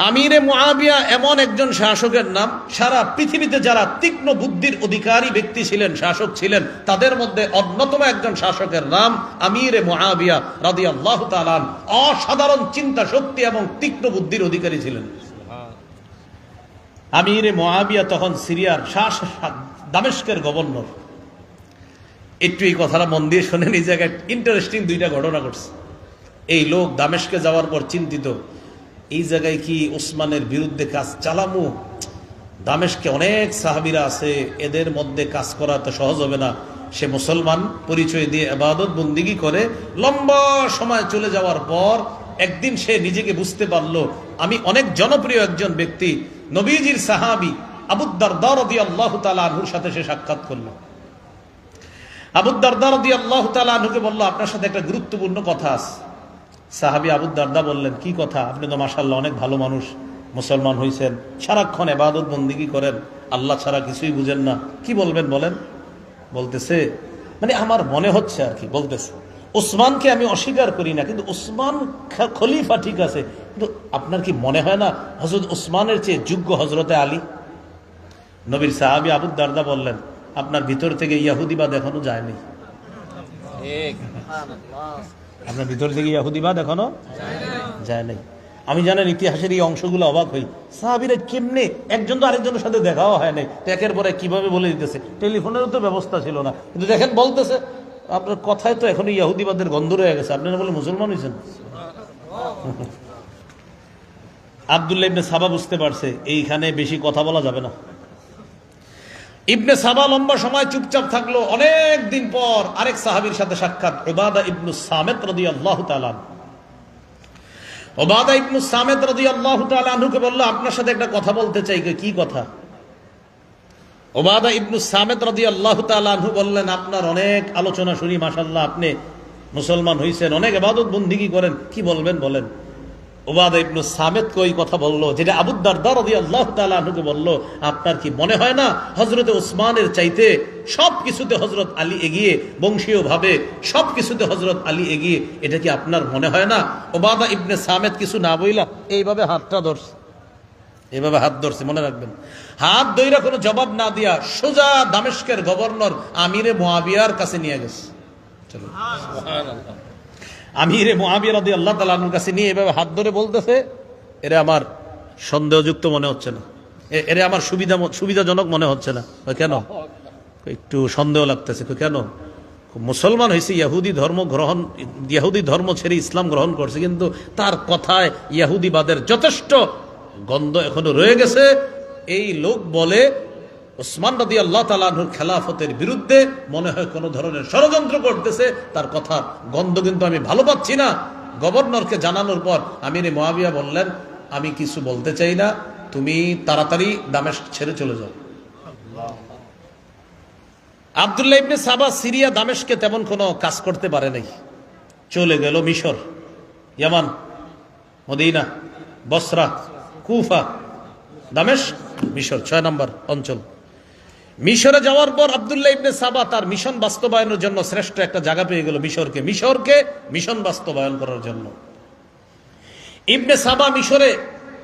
আমিরে মুআবিয়া এমন একজন শাসকের নাম, সারা পৃথিবীতে যারা তীক্ষ্ণ বুদ্ধির অধিকারী ব্যক্তি ছিলেন, শাসক ছিলেন, তাদের মধ্যে অন্যতম একজন শাসকের নাম আমিরে মুআবিয়া রাদিয়াল্লাহু তাআলা। অসাধারণ চিন্তা শক্তি এবং তীক্ষ্ণ বুদ্ধির অধিকারী ছিলেন আমিরে মুআবিয়া। তখন সিরিয়ার দামেস্কের গভর্নর। একটু এই কথাটা মন দিয়ে শোনেন, এই জায়গায় ইন্টারেস্টিং 2টা ঘটনা ঘটছে। এই লোক দামেস্কে যাওয়ার পর চিন্তিত, এই জায়গায় কি উসমানের বিরুদ্ধে কাজ চালামু? দামেস্কে অনেক সাহাবীরা আছে, এদের মধ্যে কাজ করা তো সহজ হবে না। সে মুসলমান পরিচয় দিয়ে ইবাদত বন্দিগি করে লম্বা সময় চলে যাওয়ার পর একদিন সে নিজেকে বুঝতে পারলো আমি অনেক জনপ্রিয় একজন ব্যক্তি, নবীজির সাহাবী আবু দারদা রাদিয়াল্লাহু তাআলা আনহুর সাথে সে সাক্ষাৎ করলো। আবু দারদা রাদিয়াল্লাহু তাআলা আনহুকে বলল, আপনার সাথে একটা গুরুত্বপূর্ণ কথা আছে। সাহাবী আবু দারদা বললেন, কি কথা? আপনি তো মাশাআল্লাহ অনেক ভালো মানুষ, মুসলমান হয়েছেন, সারাক্ষণ ইবাদত বন্দেগী করেন, আল্লাহ ছাড়া কিছুই বুঝেন না, কি বলবেন বলেন? বলতেছে, মানে আমার মনে হচ্ছে আর কি, বলতেছে উসমানকে আমি অস্বীকার করি না, কিন্তু উসমান খলিফা ঠিক আছে, কিন্তু আপনার কি মনে হয় না হযরত উসমানের চেয়ে যোগ্য হযরতে আলী? নবীর সাহাবী আবু দারদা বললেন, আপনার ভিতর থেকে ইহুদিবাদ এখনো যায়নি। আপনার ভিতর থেকে ইহুদিবাদ এখনো যায় নাই। আমি জানেন ইতিহাসের এই অংশগুলো অবাক হই, সাহাবীরা কেমনে, একজন তো আরেকজনের সাথে দেখাও হয় নাই, একের পরে কিভাবে বলে দিতেছে। টেলিফোনেরও তো ব্যবস্থা ছিল না, কিন্তু দেখেন বলতেছে আপনার কথায় তো এখন ইহুদিবাদের গন্ধ রয়ে গেছে, আপনারা বলে মুসলমান হয়েছেন। আব্দুল্লাহ ইবনে সাবা বুঝতে পারছে এইখানে বেশি কথা বলা যাবে না। ইবনে সাবা লম্বা সময় চুপচাপ থাকলো। অনেক দিন পর আরেক সাহাবীর সাথে সাক্ষাৎ, উবাদা ইবনু সামিত রাদিয়াল্লাহু তাআলা। উবাদা ইবনু সামিত রাদিয়াল্লাহু তাআলা আনহুকে বলল, আপনার সাথে একটা কথা বলতে চাই। কি কথা? উবাদা ইবনু সামিত রাদিয়াল্লাহু তাআলা আনহু বললেন, আপনার অনেক আলোচনা শুনি, মাশাআল্লাহ আপনি মুসলমান হইছেন, অনেক ইবাদত বন্দেগী করেন, কি বলবেন বলেন। উবাদা ইবনু সামিত ওই কথা বলল যেটা আবু দারদা রাদিয়াল্লাহু তাআলা আনহুকে বলল, আপনার কি মনে হয় না হযরতে ওসমানের চাইতে সবকিছুতে হযরত আলী এগিয়ে, বংশীয়ভাবে সবকিছুতে হযরত আলী এগিয়ে, এটা কি আপনার মনে হয় না? উবাদা ইবনে সামিত কিছু না বইলা এইভাবে হাতটা ধরছে, এইভাবে হাত ধরছে, মনে রাখবেন। হাত ধইরা কোনো জবাব না দিয়া সোজা দামেস্কের গভর্নর আমিরে মুআবিয়ার কাছে নিয়ে গেছে। চলো, সুবহানাল্লাহ। আমিরে মুআবিয়া রাদিয়াল্লাহু তাআলা আনহুর কাছে নিয়ে এভাবে হাত ধরে বলতেছে, এরা আমার সন্দেহযুক্ত মনে হচ্ছে না, এরা আমার সুবিধাজনক মনে হচ্ছে না। কেন? একটু সন্দেহ লাগতেছে। কেন? মুসলমান হয়েছে, ইহুদি ধর্ম ছেড়ে ইসলাম গ্রহণ করছে, কিন্তু তার কথায় ইহুদিবাদের যথেষ্ট গন্ধ এখনো রয়ে গেছে। এই লোক বলে ওসমান রাদিয়াল্লাহু তাআলা আনহুর খেলাফতের বিরুদ্ধে মনে হয় কোন ধরনের ষড়যন্ত্র করতেছে, তার কথা গন্ধ কিন্তু আমি ভালো পাচ্ছি না। গভর্নরকে জানানোর পর আমিরে মুআবিয়া বললেন, আমি কিছু বলতে চাই না, তুমি তাড়াতাড়ি দামেস্ক ছেড়ে চলে যাও। আব্দুল্লাহ ইবনে সাবা সিরিয়া দামেস্কে তেমন কোনো কাজ করতে পারে নাই, চলে গেল মিশর, ইয়ামান, মদিনা, বসরা, কুফা, দামেস্ক, মিশর, 6 নম্বর অঞ্চল। মিশরে যাওয়ার পর আব্দুল্লাহ ইবনে সাবা তার মিশন বাস্তবায়নের জন্য শ্রেষ্ঠ একটা জায়গা পেয়ে গেল, মিশরকে মিশন বাস্তবায়ন করার জন্য। ইবনে সাবা মিশরে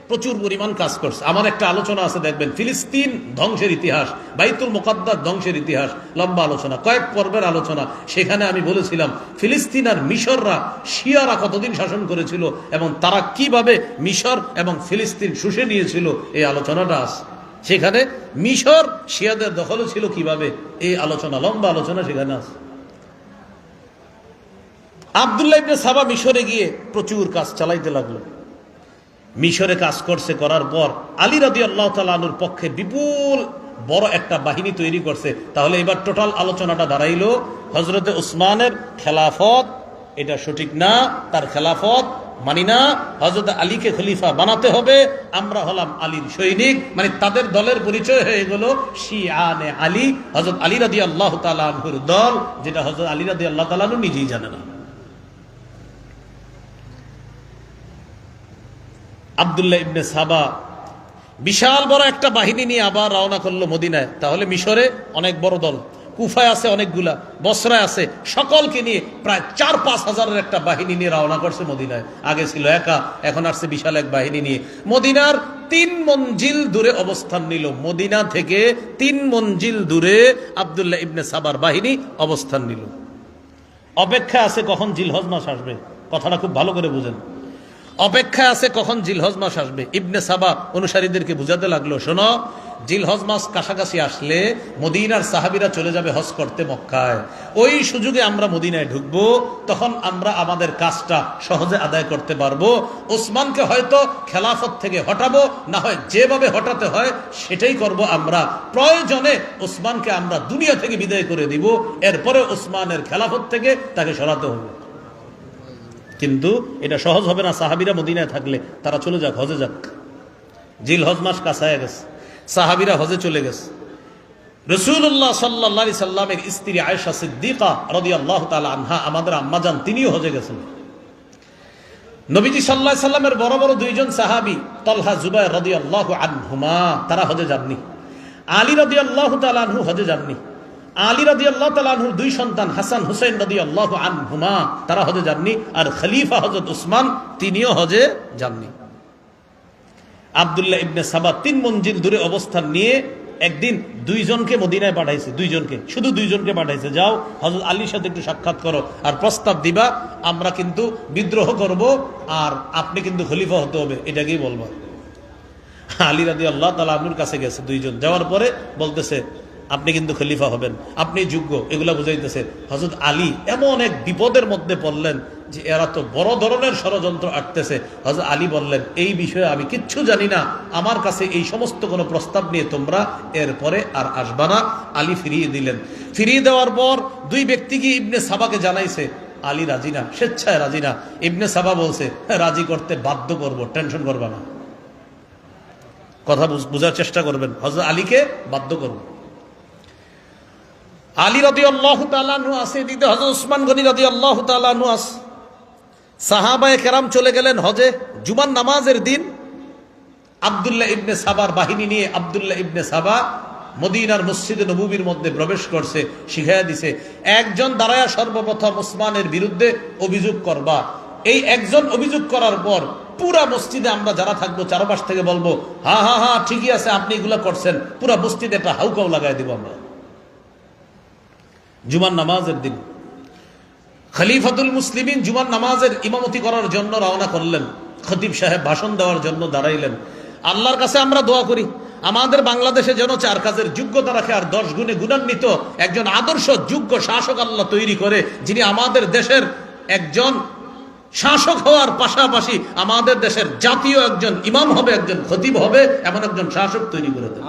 প্রচুর পরিমাণ কাজ করছে। আমার একটা আলোচনা আছে, দেখবেন, ফিলিস্তিন ধ্বংসের ইতিহাস, বাইতুল মুকাদ্দাস ধ্বংসের ইতিহাস, লম্বা আলোচনা, কয়েক পর্বের আলোচনা। সেখানে আমি বলেছিলাম ফিলিস্তিন আর মিশররা, শিয়ারা কতদিন শাসন করেছিল এবং তারা কিভাবে মিশর এবং ফিলিস্তিন শুষে নিয়েছিল, এই আলোচনাটা আছে সেখানে। মিশর শিয়াদের দখলে ছিল কিভাবে, এই আলোচনা, লম্বা আলোচনা সেখানে আছে। আব্দুল্লাহ ইবনে সাবা মিশরে গিয়ে প্রচুর কাজ চালাইতে লাগলো। মিশরে কাজ করছে, করার পর আলী রাদিয়াল্লাহু তাআলা আনহুর পক্ষে বিপুল বড় একটা বাহিনী তৈরি করছে। তাহলে এবার টোটাল আলোচনাটা দাঁড়াইলো হযরতে ওসমানের খেলাফত এটা সঠিক না, তার খেলাফত মানি না, হযরত আলীকে খলিফা বানাতে হবে, আমরা হলাম আলীর সৈনিক, মানে তাদের দলের পরিচয় হয়ে গেল শিয়ানে আলী, হযরত আলী রাদিয়াল্লাহু তাআলা আনহুর দল, যেটা হযরত আলী রাদিয়াল্লাহু তাআলা আনহু নিজেই জানে না। আব্দুল্লাহ ইবনে সাবা বিশাল বড় একটা বাহিনী নিয়ে আবার রওনা করলো মদিনায়। তাহলে মিশরে অনেক বড় দল, কুফায় আছে অনেকগুলা, বসরায় আছে, সকলকে নিয়ে প্রায় 4-5 হাজারের একটা বাহিনী নিয়ে রওনা করছে মদিনায়। আগে ছিল একা, এখন আসছে বিশাল এক বাহিনী নিয়ে। মদিনার 3 মঞ্জিল দূরে অবস্থান নিল, মদিনা থেকে 3 মঞ্জিল দূরে আব্দুল্লাহ ইবনে সাবার বাহিনী অবস্থান নিল। অপেক্ষা আছে কখন জিলহজ মাস আসবে, কথাটা খুব ভালো করে বুঝেন। অপেক্ষায় আছে কখন জিলহজ মাস আসবে। ইবনে সাবা অনুসারীদেরকে বুঝাতে লাগলো, শোনো, জিলহজ মাস কাছাকাছি আসলে মদিনার সাহাবীরা চলে যাবে হজ করতে মক্কায়, ওই সুযোগে আমরা মদিনায় ঢুকবো, তখন আমরা আমাদের কাজটা সহজে আদায় করতে পারবো। ওসমানকে হয়তো খেলাফত থেকে হটাবো, না হয় যেভাবে হটাতে হয় সেটাই করব আমরা। প্রয়োজনে ওসমানকে আমরা দুনিয়া থেকে বিদায় করে দিব, এরপরে ওসমানের খেলাফত থেকে তাকে সরাতে হবে। কিন্তু এটা সহজ হবে না, সাহাবীরা মদিনায় থাকলে। তারা চলে যাক, হজে যাক। জিলহজ মাস কাছায় গেছে, সাহাবীরা হজে চলে গেছে। রাসূলুল্লাহ সাল্লাল্লাহু আলাইহি সাল্লামের স্ত্রী আয়েশা সিদ্দিকা রাদিয়াল্লাহু তাআলা আনহা, আমাদের আম্মাজান, তিনিও হজে গেছেন। নবীজি সাল্লাল্লাহু আলাইহি সাল্লামের বড় বড় 2 জন সাহাবী, তালহা জুবায়ের রাদিয়াল্লাহু আনহুমা, তারা হজে যাননি। আলী রাদিয়াল্লাহু তাআলা আনহু হজে যাননি। আলী রাদিয়াল্লাহু তাআলা আনহুর 2 সন্তান হাসান হুসাইন রাদিয়াল্লাহু আনহুমা, তারা হজে যাননি। আর খলিফা হযরত ওসমান, তিনিও হজে যাননি। আব্দুল্লাহ ইবনে সাবা 3 মঞ্জিল দূরে অবস্থান নিয়ে একদিন 2 জনকে মদিনায় পাঠাইছে, 2 জনকে, শুধু 2 জনকে পাঠাইছে, যাও হযরত আলীর সাথে একটু সাক্ষাৎ করো আর প্রস্তাব দিবা, আমরা কিন্তু বিদ্রোহ করব আর আপনি কিন্তু খলিফা হতে হবে, এটাকেই বলবা। আলী রাদিয়াল্লাহু তাআলা আনহুর কাছে গেছে 2 জন, যাওয়ার পরে বলতেছে, আপনি কিন্তু খলিফা হবেন, আপনি যোগ্য, এগুলা বুঝাইতেছে। হযরত আলী এমন এক বিপদের মধ্যে পড়লেন যে এরা তো বড় ধরনের ষড়যন্ত্র আটতেছে। হযরত আলী বললেন, এই বিষয়ে আমি কিচ্ছু জানি না, আমার কাছে এই সমস্ত কোনো প্রস্তাব নিয়ে তোমরা এরপরে আর আসবা না। আলী ফিরিয়ে দিলেন। ফিরিয়ে দেওয়ার পর দুই ব্যক্তি গিয়ে ইবনে সাবাকে জানাইছে, আলী রাজি না, স্বেচ্ছায় রাজি না। ইবনে সাবা বলছে, রাজি করতে বাধ্য করব, টেনশন করবা না। কথা বুঝার চেষ্টা করবেন, হযরত আলীকে বাধ্য করব। আলী রাদিয়াল্লাহু তাআলা আনহু আছে, দিতে হযরত উসমান গনি রাদিয়াল্লাহু তাআলা আনহু আছে। সাহাবায়ে কেরাম চলে গেলেন হজে। জুমার নামাজের দিন আব্দুল্লাহ ইবনে সাবার বাহিনী নিয়ে আব্দুল্লাহ ইবনে সাবা মদিনার মসজিদে নববীর মধ্যে প্রবেশ করছে, শিখাইয়া দিছে, একজন দাঁড়ায়া সর্বপ্রথম উসমানের বিরুদ্ধে অভিযোগ করবা। এই একজন অভিযোগ করার পর পুরা মসজিদে আমরা যারা থাকবো চারপাশ থেকে বলবো, হ্যাঁ হ্যাঁ হ্যাঁ ঠিকই আছে, আপনি এগুলা করছেন। পুরা মসজিদে একটা হাউকাও লাগাই দিব আমরা। জুমার নামাজের দিন খলিফাতুল মুসলিমিন জুমার নামাজের ইমামতি করার জন্য রওনা করলেন। খতিব সাহেব ভাষণ দেওয়ার জন্য দাঁড়াইলেন। আল্লাহর কাছে আমরা দোয়া করি আমাদের বাংলাদেশে যেন 4 কাজের যোগ্যতা রাখে আর 10 গুণে গুণান্বিত একজন আদর্শ যোগ্য শাসক আল্লাহ তৈরি করে, যিনি আমাদের দেশের একজন শাসক হওয়ার পাশাপাশি আমাদের দেশের জাতীয় একজন ইমাম হবে, একজন খতিব হবে, এমন একজন শাসক তৈরি করে দেন।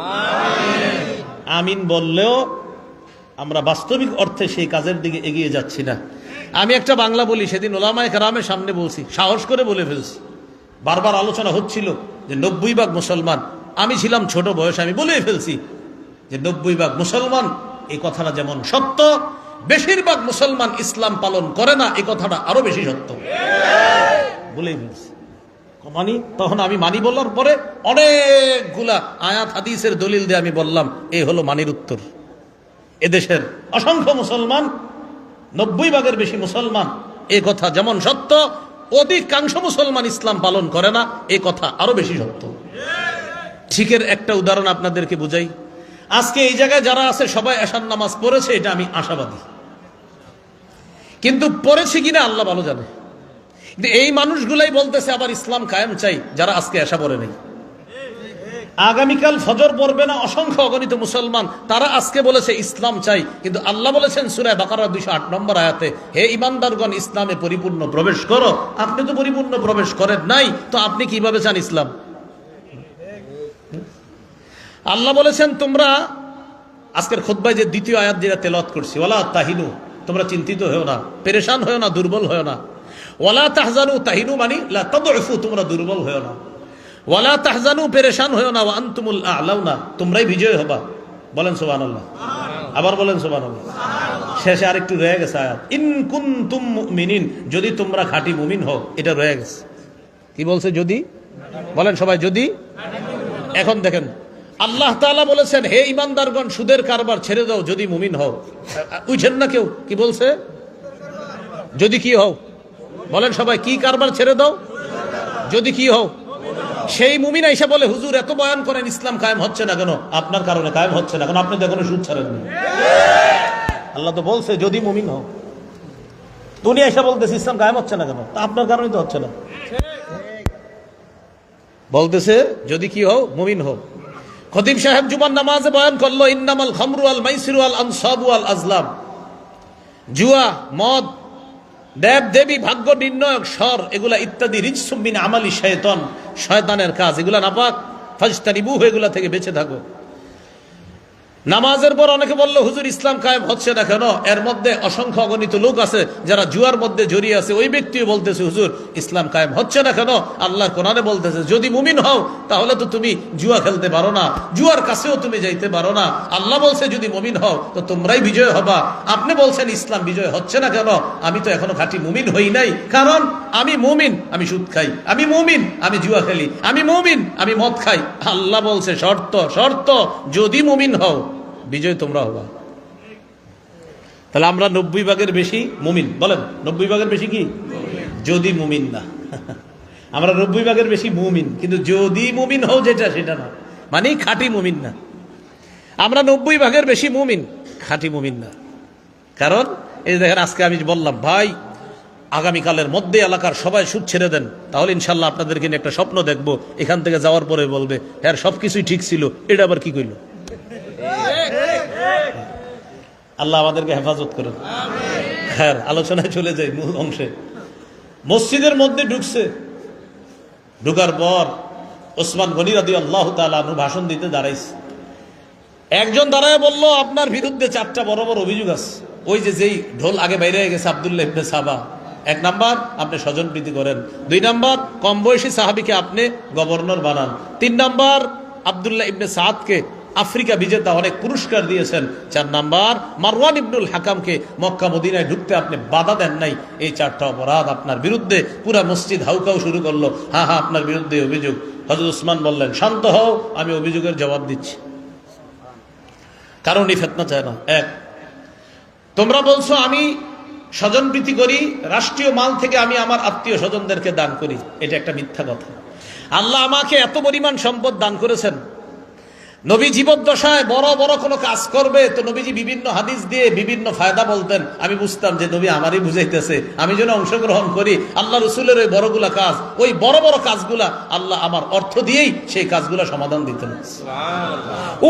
আমিন বললেও আমরা বাস্তবিক অর্থে সেই কাজের দিকে এগিয়ে যাচ্ছি না। আমি একটা বাংলা বলি, সেদিন ওলামায়ে কেরামের সামনে বলছি, সাহস করে বলে ফেলছি। বারবার আলোচনা হচ্ছিল যে 90% মুসলমান। আমি ছিলাম ছোট বয়সে, আমি বলে ফেলছি যে 90% মুসলমান। এই কথাটা যেমন সত্য, বেশিরভাগ মুসলমান ইসলাম পালন করে না, এই কথাটা আরো বেশি সত্য। বলেই ফেলছি মানি। তখন আমি মানি বলার পরে অনেকগুলা আয়াত হাদিসের দলিল দিয়ে আমি বললাম, এই হলো মানির উত্তর। এদেশের অসংখ্য মুসলমান, 90% বেশি মুসলমান, এই কথা যেমন সত্য, অধিকাংশ মুসলমান ইসলাম পালন করে না, এই কথা আরো বেশি সত্য। ঠিকের একটা উদাহরণ আপনাদেরকে বুঝাই। আজকে এই জায়গায় যারা আছে সবাই এশার নামাজ পড়েছে, এটা আমি আশাবাদী, কিন্তু পড়েছে কিনা আল্লাহ ভালো জানে। কিন্তু এই মানুষগুলাই বলতেছে আবার ইসলাম কায়েম চাই, যারা আজকে এশা পড়ে নেই। আগামীকাল ফজর পড়বে না অসংখ্য অগণিত মুসলমান, তারা আজকে বলেছে ইসলাম চাই। কিন্তু আল্লাহ বলেছেন সূরা বাকারা 208 নম্বর আয়াতে, হে ঈমানদারগণ ইসলামে পরিপূর্ণ প্রবেশ করো। আপনি তো পরিপূর্ণ প্রবেশ করেন নাই, তো আপনি কিভাবে চান ইসলাম? আল্লাহ বলেছেন তোমরা আজকের খুতবায় যে দ্বিতীয় আয়াত যেটা তেলাওয়াত করছি, ওয়ালা তাহিনু, তোমরা চিন্তিত হও না, পেরেশান হও না, দুর্বল হও না। ওয়ালা তাহজানু, তাহিনু মানে লা তাদউফু, তোমরা দুর্বল হও না। ওয়ালা তাহজানু, পেরেশান হও না। ওয়া আনতুমুল আ'লাউনা, তোমরাই বিজয় হবা। বলেন সুবহানাল্লাহ, আবার বলেন সুবহানাল্লাহ। শেষে আরেকটু রয়ে গেছে আয়াত, ইন কুনতুম মুমিনিন, যদি তোমরা খাঁটি মুমিন হও। এটা রয়ে গেছে। কি বলছে? যদি। বলেন সবাই, যদি। এখন দেখেন আল্লাহ তাআলা বলেছেন, হে ঈমানদারগণ সুদের কারবার ছেড়ে দাও যদি মুমিন হও। বুঝছেন না কেউ কি বলছে? যদি কি হও? বলেন সবাই, কি কারবার ছেড়ে দাও? যদি কি হও? সেই মুমিন আইসা বলে, হুজুর এত বয়ান করেন ইসলাম কায়েম হচ্ছে না কেন? আপনার কারণে কায়েম হচ্ছে না, কারণ আপনি তো এখনো সুদ ছাড়েননি। আল্লাহ তো বলছে যদি মুমিন হও। দুনিয়া এসে বলতেছে ইসলাম কায়েম হচ্ছে না কেন? তা আপনার কারণেই তো হচ্ছে না। বলতেছে যদি কি হও? মুমিন হও। খতিব সাহেব জুমার নামাজে বয়ান করলো, ইন্নামাল খামরু আল মাইসিরু আল আনসাবু আল আজলাম, জুয়া, মদ, দেব দেবী, ভাগ্য নির্ণয়ক স্বর, এগুলা ইত্যাদি রিজসুম মিন আমালি শায়তান, শয়তানের কাজ, এগুলা নাপাক। ফাজতানিবুহু, এগুলা থেকে বেঁচে থাকো। নামাজের পর অনেকে বলল, হুজুর ইসলাম কায়েম হচ্ছে না কেন? এর মধ্যে অসংখ্য অগণিত লোক আছে যারা জুয়ার মধ্যে জড়িয়ে আছে। ওই ব্যক্তিও বলতেছে, হুজুর ইসলাম কায়েম হচ্ছে না কেন? আল্লাহর কোরআনে বলতেছে, যদি মুমিন হও তাহলে তো তুমি জুয়া খেলতে পারো না, জুয়ার কাছেও তুমি যাইতে পারো না। আল্লাহ বলছে যদি মুমিন হও তো তোমরাই বিজয় হবা। আপনি বলছেন ইসলাম বিজয় হচ্ছে না কেন? আমি তো এখনো খাঁটি মুমিন হই নাই, কারণ আমি মুমিন, আমি সুদ খাই। আমি মুমিন, আমি জুয়া খেলি। আমি মুমিন, আমি মদ খাই। আল্লাহ বলছে শর্ত, শর্ত যদি মুমিন হও বিজয় তোমরা হবা। তাহলে আমরা 90% বেশি মুমিন। বলেন 90% বেশি কি? যদি মুমিন না। আমরা 90% বেশি মুমিন, কিন্তু যদি মুমিন হও যেটা, সেটা না, মানে খাঁটি মুমিন না। আমরা 90% বেশি মুমিন, খাঁটি মুমিন না। কারণ এই দেখেন আজকে আমি বললাম, ভাই আগামীকালের মধ্যে এলাকার সবাই সুদ ছেড়ে দেন, তাহলে ইনশাল্লাহ আপনাদেরকে নিয়ে একটা স্বপ্ন দেখবো। এখান থেকে যাওয়ার পরে বলবে, হ্যাঁ সবকিছুই ঠিক ছিল, এটা আবার কি কইল? আল্লাহ আমাদেরকে হেফাজত করেন। হ্যাঁ, আলোচনায় চলে যাই মূল অংশে। মসজিদের মধ্যে ঢুকছে, ঢুকার পর ওসমান গনি রাদিয়াল্লাহু তাআলা আনহু ভাষণ দিতে দাঁড়াইছে। একজন দাঁড়ায় বলল, আপনার বিরুদ্ধে 4টা বড় বড় অভিযোগ আছে। ওই যে যেই ঢোল আগে বাইরে হয়ে গেছে, আব্দুল্লাহ ইবনে সাবা। 1 নাম্বার, আপনি স্বজনপ্রীতি করেন। 2 নাম্বার, কম বয়সী সাহাবীকে আপনি গভর্নর বানান। 3 নাম্বার, আব্দুল্লাহ ইবনে সাদকে আফ্রিকা বিজেতা অনেক পুরস্কার দিয়েছেন। 4 নাম্বার, মারওয়ান ইবনুল হাকামকে মক্কা মদিনায় ঢুকতে আপনি বাধা দেন নাই। এই 4টা অপরাধ আপনার বিরুদ্ধে। পুরা মসজিদ হাউকাউ শুরু করলো, হ্যাঁ হ্যাঁ আপনার বিরুদ্ধে অভিযোগ। হযরত ওসমান বললেন, শান্ত হও, আমি অভিযোগের জবাব দিচ্ছি। কারণ এই ফিতনা চায় না। 1, তোমরা বলছো আমি স্বজনপ্রীতি করি, রাষ্ট্রীয় মাল থেকে আমি আমার আত্মীয় স্বজনদেরকে দান করি। এটা একটা মিথ্যা কথা। আল্লাহ আমাকে এত পরিমাণ সম্পদ দান করেছেন। নবী জীবদ্দশায় বড় বড় কোনো কাজ করবে তো নবীজি বিভিন্ন হাদিস দিয়ে বিভিন্ন ফায়দা বলতেন। আমি বুঝতাম যে নবী আমারই বুঝাইতেছে, আমি যেন অংশগ্রহণ করি। আল্লাহ রসুলের ওই বড়গুলা কাজ, ওই বড় বড় কাজগুলা আল্লাহ আমার অর্থ দিয়েই সেই কাজগুলা সমাধান দিতেন।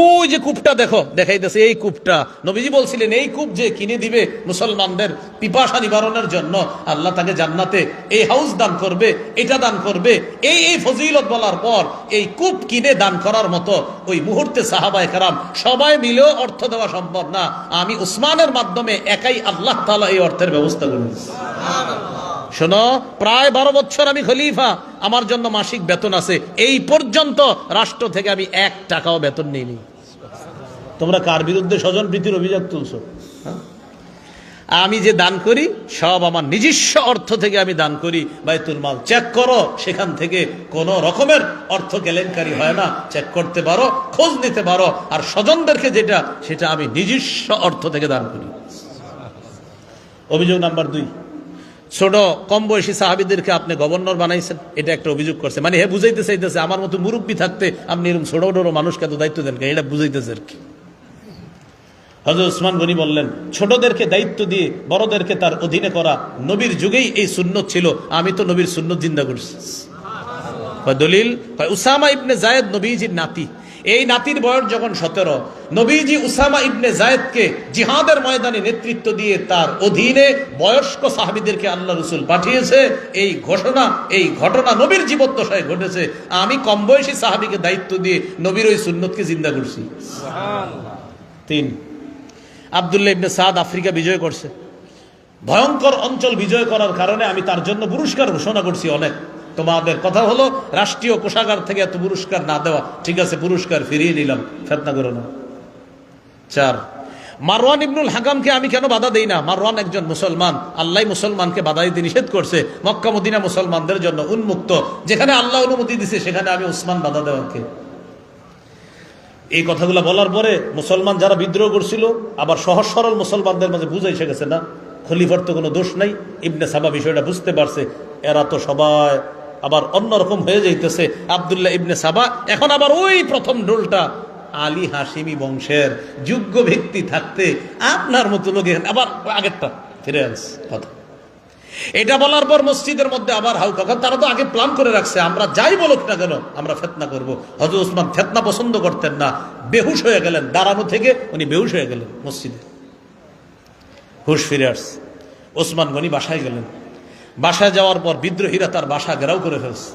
ওই যে কূপটা দেখো, দেখাইতেছে এই কূপটা। নবীজি বলছিলেন এই কূপ যে কিনে দিবে মুসলমানদের পিপাসা নিবারণের জন্য, আল্লাহ তাকে জান্নাতে এই হাউস দান করবে, এটা দান করবে। এই ফজিলত বলার পর এই কূপ কিনে দান করার মতো ওই মুহূর্তে সাহাবায়ে কেরাম সবাই মিলেও অর্থ দেওয়া সম্ভব না। আমি উসমানের মাধ্যমে একাই আল্লাহ তাআলা এই অর্থের ব্যবস্থা করেছি। শোনো, প্রায় 12 বছর আমি খলিফা, আমার জন্য মাসিক বেতন আছে। এই পর্যন্ত রাষ্ট্র থেকে আমি 1 টাকাও বেতন নিইনি। তোমরা কার বিরুদ্ধে স্বজনপ্রীতির অভিযোগ তুলছো? আমি যে দান করি সব আমার নিজস্ব অর্থ থেকে আমি দান করি। বাইতুল মাল চেক করো, সেখান থেকে কোনো রকমের অর্থ কেলেঙ্কারি হয় না। চেক করতে পারো, খোঁজ নিতে পারো। আর স্বজনদেরকে যেটা, সেটা আমি নিজস্ব অর্থ থেকে দান করি। অভিযোগ নাম্বার 2, ছোট কম বয়সী সাহাবীদেরকে আপনি গভর্নর বানাইছেন। এটা একটা অভিযোগ করছে। মানে হে বুঝাইতে চাইতেছে আমার মতো মুরব্বী থাকতে আপনি এরকম ছোট ছোট মানুষকে এত দায়িত্ব দেন, এটা বুঝাইতেছে আর কি। হযরত ওসমান গনি বললেন, ছোটদেরকে দায়িত্ব দিয়ে বড়দেরকে তার অধীনে করা নবীর যুগেই এই সুন্নত ছিল। আমি তো নবীর সুন্নত জিন্দা করছি। দলিল, উসামা ইবনে জায়েদ নবীজির নাতি। এই নাতির বয়স যখন 17, নবীজি উসামা ইবনে জায়েদকে জিহাদের ময়দানে নেতৃত্ব দিয়ে তার অধীনে বয়স্ক সাহাবীদেরকে আল্লাহ রাসূল পাঠিয়েছে। এই ঘটনা নবীর জীবদ্দশায় ঘটেছে। আমি কম বয়সী সাহাবীকে দায়িত্ব দিয়ে নবীর ওই সুন্নতকে জিন্দা করছি। সুবহানাল্লাহ। 3, আব্দুল্লাহ ইবনে সাদ আফ্রিকা বিজয় করছে। ভয়ঙ্কর অঞ্চল বিজয় করার কারণে আমি তার জন্য পুরস্কার ঘোষণা করছি অনেক। তোমাদের কথা হলো রাষ্ট্রীয় কোষাগার থেকে এত পুরস্কার না দেওয়া। ঠিক আছে, পুরস্কার ফিরিয়ে নিলাম, ফিতনা করো না। 4, মারওয়ান ইবনুল হাকামকে আমি কেন বাধা দেই না? মারওয়ান একজন মুসলমান, আল্লাহ মুসলমানকে বাধা দিতে নিষেধ করছে। মক্কা মদিনা মুসলমানদের জন্য উন্মুক্ত, যেখানে আল্লাহ অনুমতি দিছে সেখানে আমি উসমান বাধা দেওয়াকে। এই কথাগুলো বলার পরে মুসলমান যারা বিদ্রোহ করছিল আবার সহজ সরল মুসলমানদের মাঝে বুঝে এসে গেছে, না খলিফার তো কোনো দোষ নাই। ইবনে সাবা বিষয়টা বুঝতে পারছে, এরা তো সবাই আবার অন্যরকম হয়ে যাইতেছে। আব্দুল্লাহ ইবনে সাবা এখন আবার ওই প্রথম ঢোলটা আলী হাশিমি বংশের যোগ্য ব্যক্তি থাকতে আপনার মতো লোক আবার আগেরটা ফিরে আনছে কথা। এটা বলার পর মসজিদের মধ্যে আবার হাউকা। তারা তো আগে প্ল্যান করে রাখছে, আমরা যাই বলুক না কেন আমরা ফিতনা করব। হযরত ওসমান ফিতনা পছন্দ করতেন না। বেহুশ হয়ে গেলেন, দাঁড়ানো থেকে উনি বেহুশ হয়ে গেলেন মসজিদে। হুশ ফিরে আসছে। ওসমান গনি বাসায় গেলেন। বাসায় যাওয়ার পর বিদ্রোহীরা তার বাসা ঘেরাও করে ফেলছে।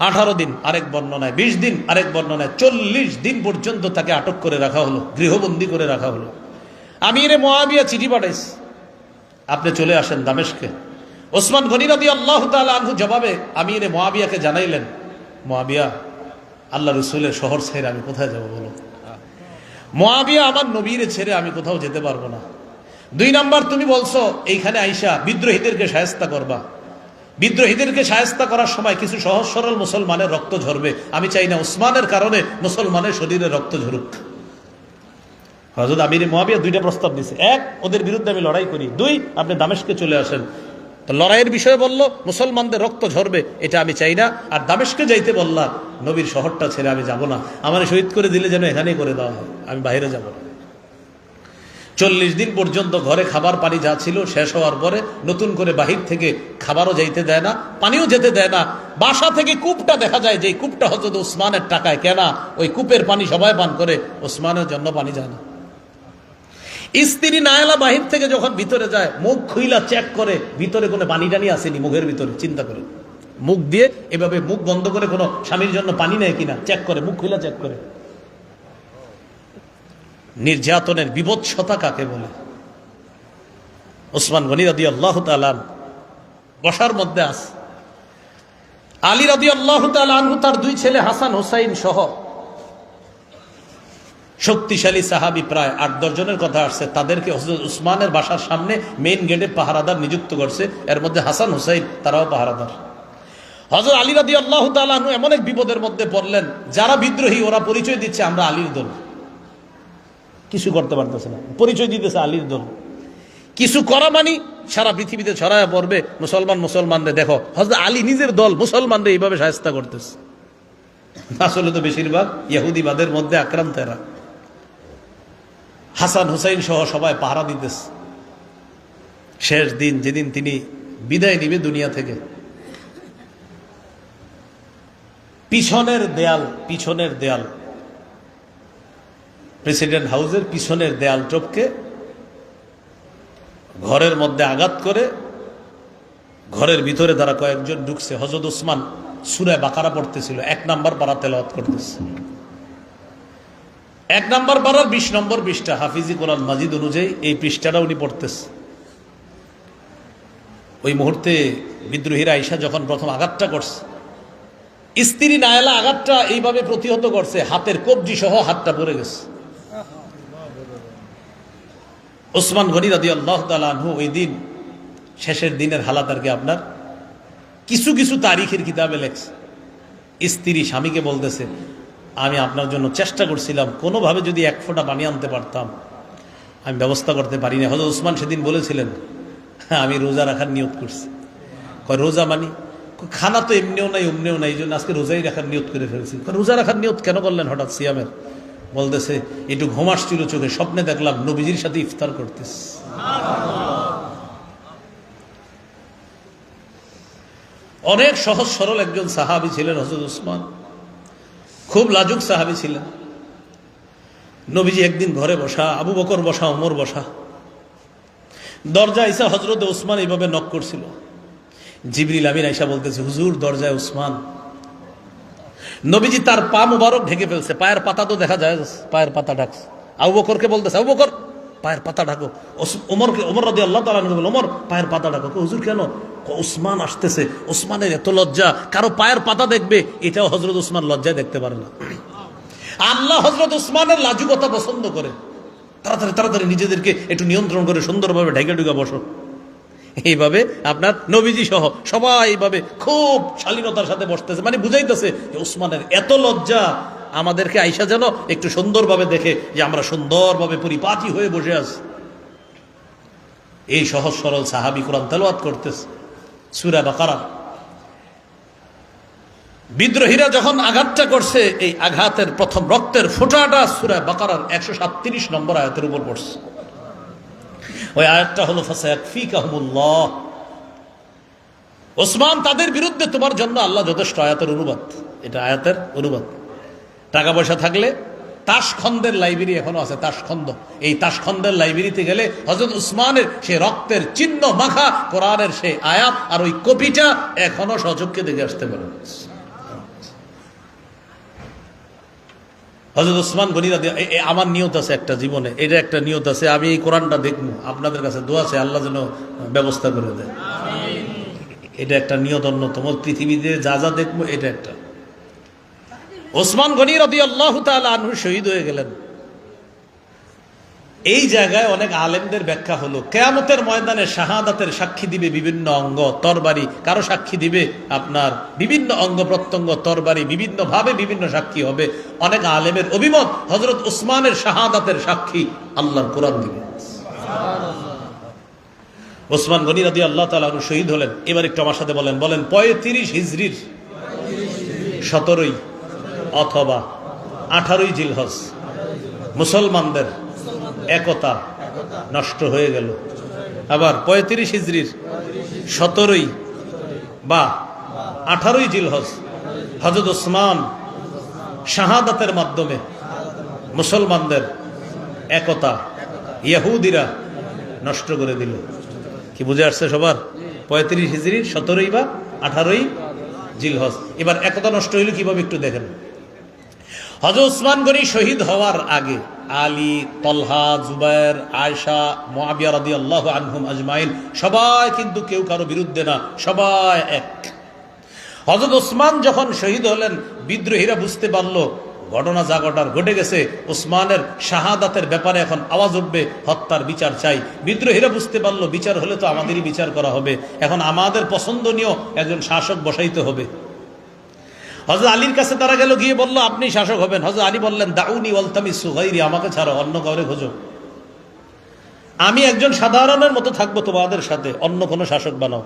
18 দিন আরেক বর্ণনায়, 20 দিন আরেক বর্ণনায়, 40 দিন পর্যন্ত তাকে আটক করে রাখা হলো, গৃহবন্দী করে রাখা হলো। আমিরে মুআবিয়া চিঠি পাঠাইছে, আপনি চলে আসেন দামেস্কে। ওসমান গনি রাদিয়াল্লাহু তাআলা আনহু জবাবে আমিরে মুআবিয়াকে জানাইলেন, মুআবিয়া, আল্লাহ রাসূলের শহর ছেড়ে আমি কোথায় যাব বলো? মুআবিয়া, আমার নবীর ছেড়ে আমি কোথাও যেতে পারবো না। 2 নাম্বার, তুমি বলছো এইখানে আইসা বিদ্রোহীদেরকে শায়েস্তা করবা। বিদ্রোহীদেরকে শায়েস্তা করার সময় কিছু সহজ সরল মুসলমানের রক্ত ঝরবে। আমি চাই না উসমানের কারণে মুসলমানের শরীরে রক্ত ঝরুক। হযরত আমির মুআবিয়া 2টা প্রস্তাব দিছে। 1, ওদের বিরুদ্ধে আমি লড়াই করি। 2, আপনি দামেস্কে চলে আসেন। তো লড়াইয়ের বিষয়ে বলল মুসলমানদের রক্ত ঝরবে, এটা আমি চাই না। আর দামেস্কে যাইতে বললা, নবীর শহরটা ছেড়ে আমি যাব না। আমার শহীদ করে দিলে যেন এখানেই করে দেওয়া হয়, আমি বাইরে যাব না। 40 দিন পর্যন্ত ঘরে খাবার পানি যা ছিল শেষ হওয়ার পরে নতুন করে বাহির থেকে খাবারও যাইতে দেয় না, পানিও যেতে দেয় না। বাসা থেকে কূপটা দেখা যায়, যে কূপটা হযরত ওসমানের টাকায় কেনা, ওই কূপের পানি সবাই পান করে, ওসমানের জন্য পানি যায় না। স্ত্রী নায়লা বাহির থেকে যখন ভিতরে যায়, মুখ খুইলা চেক করে ভিতরে কোনো পানি টানি আসেনি মুখের ভিতরে। চিন্তা করে, মুখ দিয়ে এভাবে মুখ বন্ধ করে কোনো স্বামীর জন্য পানি নেয় কিনা চেক করে, মুখ খুইলা চেক করে। নির্যাতনের বিভৎসতা কাকে বলে? ওসমান গনি রাদিয়াল্লাহু তাআলা বসার মধ্যে আছে, আলী রাদিয়াল্লাহু তাআলা আনহু তার দুই ছেলে হাসান হুসাইন সহ শক্তিশালী সাহাবী প্রায় ৮-১০ জনের কথা আসছে। তাদেরকে হযরত উসমানের বাসার সামনে মেইন গেটে পাহারাদার নিযুক্ত করছে। এর মধ্যে হাসান হুসাইন তারাও পাহারাদার। হযরত আলী রাদিয়াল্লাহু তাআলা আনহু এমন এক বিপদের মধ্যে পড়লেন, যারা বিদ্রোহী ওরা পরিচয় দিচ্ছে আমরা আলীর দল, কিছু করতে পারতেছে না, পরিচয় দিতেছে আলীর দল। কিছু করা মানি সারা পৃথিবীতে ছড়ায় পড়বে, মুসলমানদের দেখো হযরত আলী নিজের দল মুসলমানদের এইভাবে শায়েস্তা করতেছে। আসলে তো বেশিরভাগ ইহুদিবাদের মধ্যে আক্রান্ত এরা। হাসান হুসাইন সহ সবাই পাহারা দিতেছে। শেষ দিন যেদিন তিনি বিদায় নিবে দুনিয়া থেকে, পিছনের দেয়াল প্রেসিডেন্ট হাউসের পিছনের দেয়াল টপকে ঘরের মধ্যে আঘাত করে ঘরের ভিতরে তারা কয়েকজন ঢুকছে। হযরত উসমান সূরা বাকারা পড়তেছিল, ১ নাম্বার পারা তেলাওয়াত করতেছে। ১ নাম্বার পারার ২০ নম্বর পৃষ্ঠা, হাফিজি কোরআন মাজিদ অনুযায়ী এই পৃষ্ঠাটা উনি পড়তেছে। ওই মুহূর্তে বিদ্রোহীরা আয়েশা যখন প্রথম আঘাতটা করছে, স্ত্রী নায়লা আঘাতটা এইভাবে প্রতিহত করছে, হাতের কবজি সহ হাতটা পড়ে গেছে। ওসমান গনি রাদিয়াল্লাহু তাআলা আনহু ওই দিন শেষের দিনের হালাত আর কি আপনার কিছু কিছু তারিখের কিতাবে লেখছে। স্ত্রী স্বামীকে বলতেছে, আমি আপনার জন্য চেষ্টা করছিলাম, কোনোভাবে যদি ১ ফোঁটা পানি আনতে পারতাম, আমি ব্যবস্থা করতে পারি না। হযরত উসমান সেদিন বলেছিলেন, আমি রোজা রাখার নিয়ত করছি। কয় রোজা মানি? খানা তো এমনিও নাই অমনিও নাই, এই জন্য আজকে রোজাই রাখার নিয়ত করে ফেলছি। রোজা রাখার নিয়ত কেন করলেন হঠাৎ সিয়ামের? বলতেছে, একটু ঘুম আসছিল চোখে, স্বপ্নে দেখলাম নবীজির সাথে ইফতার করতেছে। অনেক সহজ সরল একজন সাহাবী ছিলেন হযরত উসমান, খুব লাজুক সাহাবী ছিলেন। নবীজি একদিন ঘরে বসা, আবু বকর বসা, ওমর বসা, দরজা আইসা হযরত উসমান এইভাবে নক করছিল। জিবরিল আমিন আইসা বলতেছে, হুজুর দরজায় উসমান। নবীজি তার পা মুবারক ঢেকে ফেলছে, পায়ের পাতা তো দেখা যায়, পায়ের পাতা ঢাকছে। আবু বকরকে বলতেছে, আবু বকর পায়ের পাতা ঢাকো। ওমর রাদিয়াল্লাহু তাআলা আনহু বলে, ওমর পায়ের পাতা ঢাকো। হুজুর কেন? উসমান আসতেছে, উসমানের এত লজ্জা, কারো পায়ের পাতা দেখবে এটাও হযরত উসমান লজ্জায় দেখতে পারে না। আল্লাহ হযরত উসমানের লাজুকতা পছন্দ করে। তাড়াতাড়ি নিজেদেরকে একটু নিয়ন্ত্রণ করে সুন্দরভাবে ঢাকা ঢুকা বসো। এইভাবে আপনার নবীজি সহ সবাই এইভাবে খুব শালীনতার সাথে বসতেছে, মানে বুঝাইতেছে যে উসমানের এত লজ্জা, আমাদেরকে আইসা যেন একটু সুন্দরভাবে দেখে যে আমরা সুন্দরভাবে পরিপাটি হয়ে বসে আছি। এই সহজ সরল সাহাবী কোরআন তেলাওয়াত করতেছে সূরা বাকারা। বিদ্রোহীরা যখন আঘাতটা করছে, এই আঘাতের প্রথম রক্তের ফোঁটাটা সূরা বাকারার ১৩৭ নম্বর আয়াতের উপর পড়ছে। ওই আয়াতটা হলো ফাসায়াকফিকাহুমুল্লাহ, ওসমান তাদের বিরুদ্ধে তোমার জন্য আল্লাহ যথেষ্ট। আয়াতের অনুবাদ, এটা আয়াতের অনুবাদ। টাকা পয়সা থাকলে তাশখন্দের লাইব্রেরি এখনো আছে, তাশখন্দ। এই তাশখন্দের লাইব্রেরিতে গেলে হযরত উসমানের সে রক্তের চিহ্ন মাখা কোরআনের সেই আয়াত আর ওই কপিটা এখনো সচক্ষে দেখে আসতে পারে। হযরত উসমান গনি রাদিয়াল্লাহু, আমার নিয়ত আছে একটা জীবনে, এটা একটা নিয়ত আছে, আমি এই কোরআনটা দেখবো, আপনাদের কাছে দোয়া আছে আল্লাহ যেন ব্যবস্থা করে দেয়। এটা একটা নিয়ত অন্যতম, পৃথিবীতে যা যা দেখবো এটা একটা। ওসমান গনি রাদিয়াল্লাহু তাআলা আনহু শহীদ হয়ে গেলেন। এই জায়গায় অনেক আলেমদের ব্যাখ্যা হলো, কিয়ামতের ময়দানে শাহাদাতের সাক্ষী দিবে বিভিন্ন অঙ্গ তরবারি, কারো সাক্ষী দিবে আপনার বিভিন্ন অঙ্গ প্রত্যঙ্গ তরবারি, বিভিন্ন ভাবে বিভিন্ন সাক্ষী হবে। অনেক আলেমের অভিমত হযরত উসমানের শাহাদাতের সাক্ষী আল্লাহর কোরআন দিবে। ওসমান গনি রাদিয়াল্লাহু তাআলা আনহু শহীদ হলেন। এবার একটু আমার সাথে বলেন ৩৫ হিজরির ১৭ অথবা ১৮ জিলহজ মুসলমানদের একতা নষ্ট হয়ে গেল। আবার ৩৫ হিজরির ১৭ বা ১৮ জিলহজ হযরত উসমান শাহাদাতের মাধ্যমে মুসলমানদের একতা ইহুদিরা নষ্ট করে দিল। কি বুঝে আসছে সবার? 35 হিজরির 17ই বা 18ই জিলহজ। এবার একতা নষ্ট হইল কিভাবে একটু দেখেন। হযরত উসমান গনি শহীদ হওয়ার আগে আলী, তলহা, জুবায়ের, আয়েশা, মুআবিয়া রাদিয়াল্লাহু আনহুম আজমাইন সবাই কিন্তু কেউ কারো বিরুদ্ধে না, সবাই এক। হযরত উসমান যখন শহীদ হলেন বিদ্রোহীরা বুঝতে পারলো ঘটনা যা ঘটার ঘটে গেছে, উসমানের শাহাদাতের ব্যাপারে এখন আওয়াজ উঠবে, হত্যার বিচার চাই। বিদ্রোহীরা বুঝতে পারলো বিচার হলে তো আমাদেরই বিচার করা হবে, এখন আমাদের পছন্দনীয় একজন শাসক বসাইতে হবে। হযরত আলীর কাছে তারা গেল, গিয়ে বলল আপনি শাসক হবেন। হযরত আলী বললেন দাউনি ওয়ালতামিসু গায়রি, আমাকে ছাড়ো, অন্য কাউরে খোঁজো, আমি একজন সাধারণের মতো থাকবো তোমাদের সাথে, অন্য কোনো শাসক বানাও।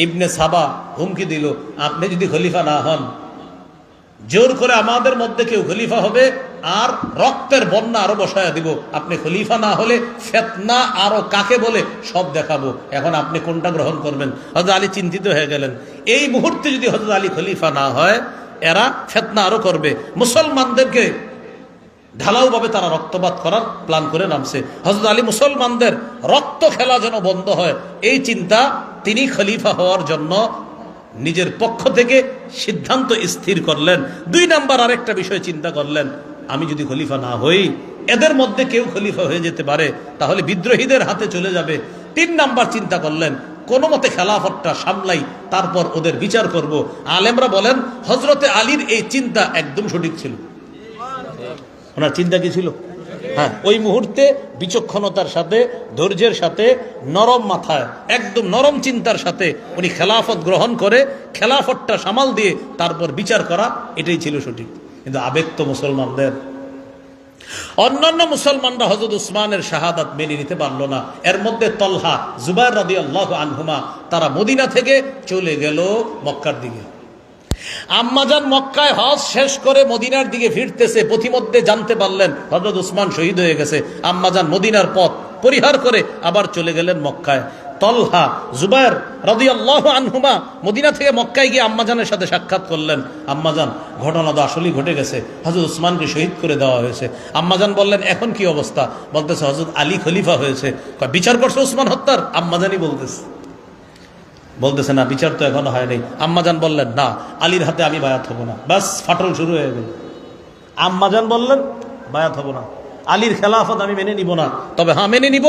ইবনে সাবা হুমকি দিল, আপনি যদি খলিফা না হন, জোর করে আমাদের মধ্যে কেউ খলিফা হবে আর রক্তের বন্যা আরো বসায়া দিব, আপনি খলিফা না হলে ফিতনা আরো কাকে বলে সব দেখাবো, এখন আপনি কোনটা গ্রহণ করবেন? হযরত আলী চিন্তিত হয়ে গেলেন, এই মুহূর্তে যদি হযরত আলী খলিফা না হয় এরা ফিতনা আরো করবে, মুসলমানদেরকে ঢালাওভাবে তারা রক্তপাত করার প্ল্যান করে নামছে। হযরত আলী মুসলমানদের রক্ত খেলা যেন বন্ধ হয় এই চিন্তা তিনি খলিফা হওয়ার জন্য নিজের পক্ষ থেকে সিদ্ধান্ত স্থির করলেন। 2 নাম্বার আরেকটা বিষয় চিন্তা করলেন, আমি যদি খলিফা না হই, এদের মধ্যে কেউ খলিফা হয়ে যেতে পারে, তাহলে বিদ্রোহীদের হাতে চলে যাবে। 3 নাম্বার চিন্তা করলেন, কোনো মতে খেলাফতটা সামলাই, তারপর ওদের বিচার করব। আলেমরা বলেন হযরতে আলীর এই চিন্তা একদম সঠিক ছিল। ওনার চিন্তা কি ছিল? হ্যাঁ, ওই মুহূর্তে বিচক্ষণতার সাথে, ধৈর্যের সাথে, নরম মাথায়, একদম নরম চিন্তার সাথে উনি খেলাফত গ্রহণ করে খেলাফতটা সামাল দিয়ে তারপর বিচার করা, এটাই ছিল সঠিক। কিন্তু আবেগ তো মুসলমানদের, অন্যান্য মুসলমানরা হযরত উসমানের শাহাদাত মেনে নিতে পারলো না। এর মধ্যে তলহা, জুবায়ের রাদিয়াল্লাহু আনহুমা তারা মদিনা থেকে চলে গেল মক্কার দিকে। আম্মাজান মক্কায় হজ শেষ করে মদিনার দিকে ফিরতেছে, পথিমধ্যে জানতে পারলেন হযরত উসমান শহীদ হয়ে গেছে। আম্মাজান মদিনার পথ পরিহার করে আবার চলে গেলেন মক্কায়। তলহা, জুবায়ের রাদিয়াল্লাহু আনহুমা মদিনা থেকে মক্কায় গিয়ে আম্মাজানের সাথে সাক্ষাৎ করলেন। আম্মাজান, ঘটনা তো আসলেই ঘটে গেছে, হযরত উসমানকে শহীদ করে দেওয়া হয়েছে। আম্মাজান বললেন এখন কি অবস্থা? বলতেছে হযরত আলী খলিফা হয়েছে। বিচার করছে উসমান হত্যার? আম্মাজানই বলতেছে না, বিচার তো এখনো হয় নাই। আম্মাজান বললেন না, আলীর হাতে আমি বায়াত হব না। বাস, ফাটল শুরু হয়ে গেল। আম্মাজান বললেন বায়াত হব না, আলীর খেলাফত আমি মেনে নিব না, তবে হ্যাঁ মেনে নিব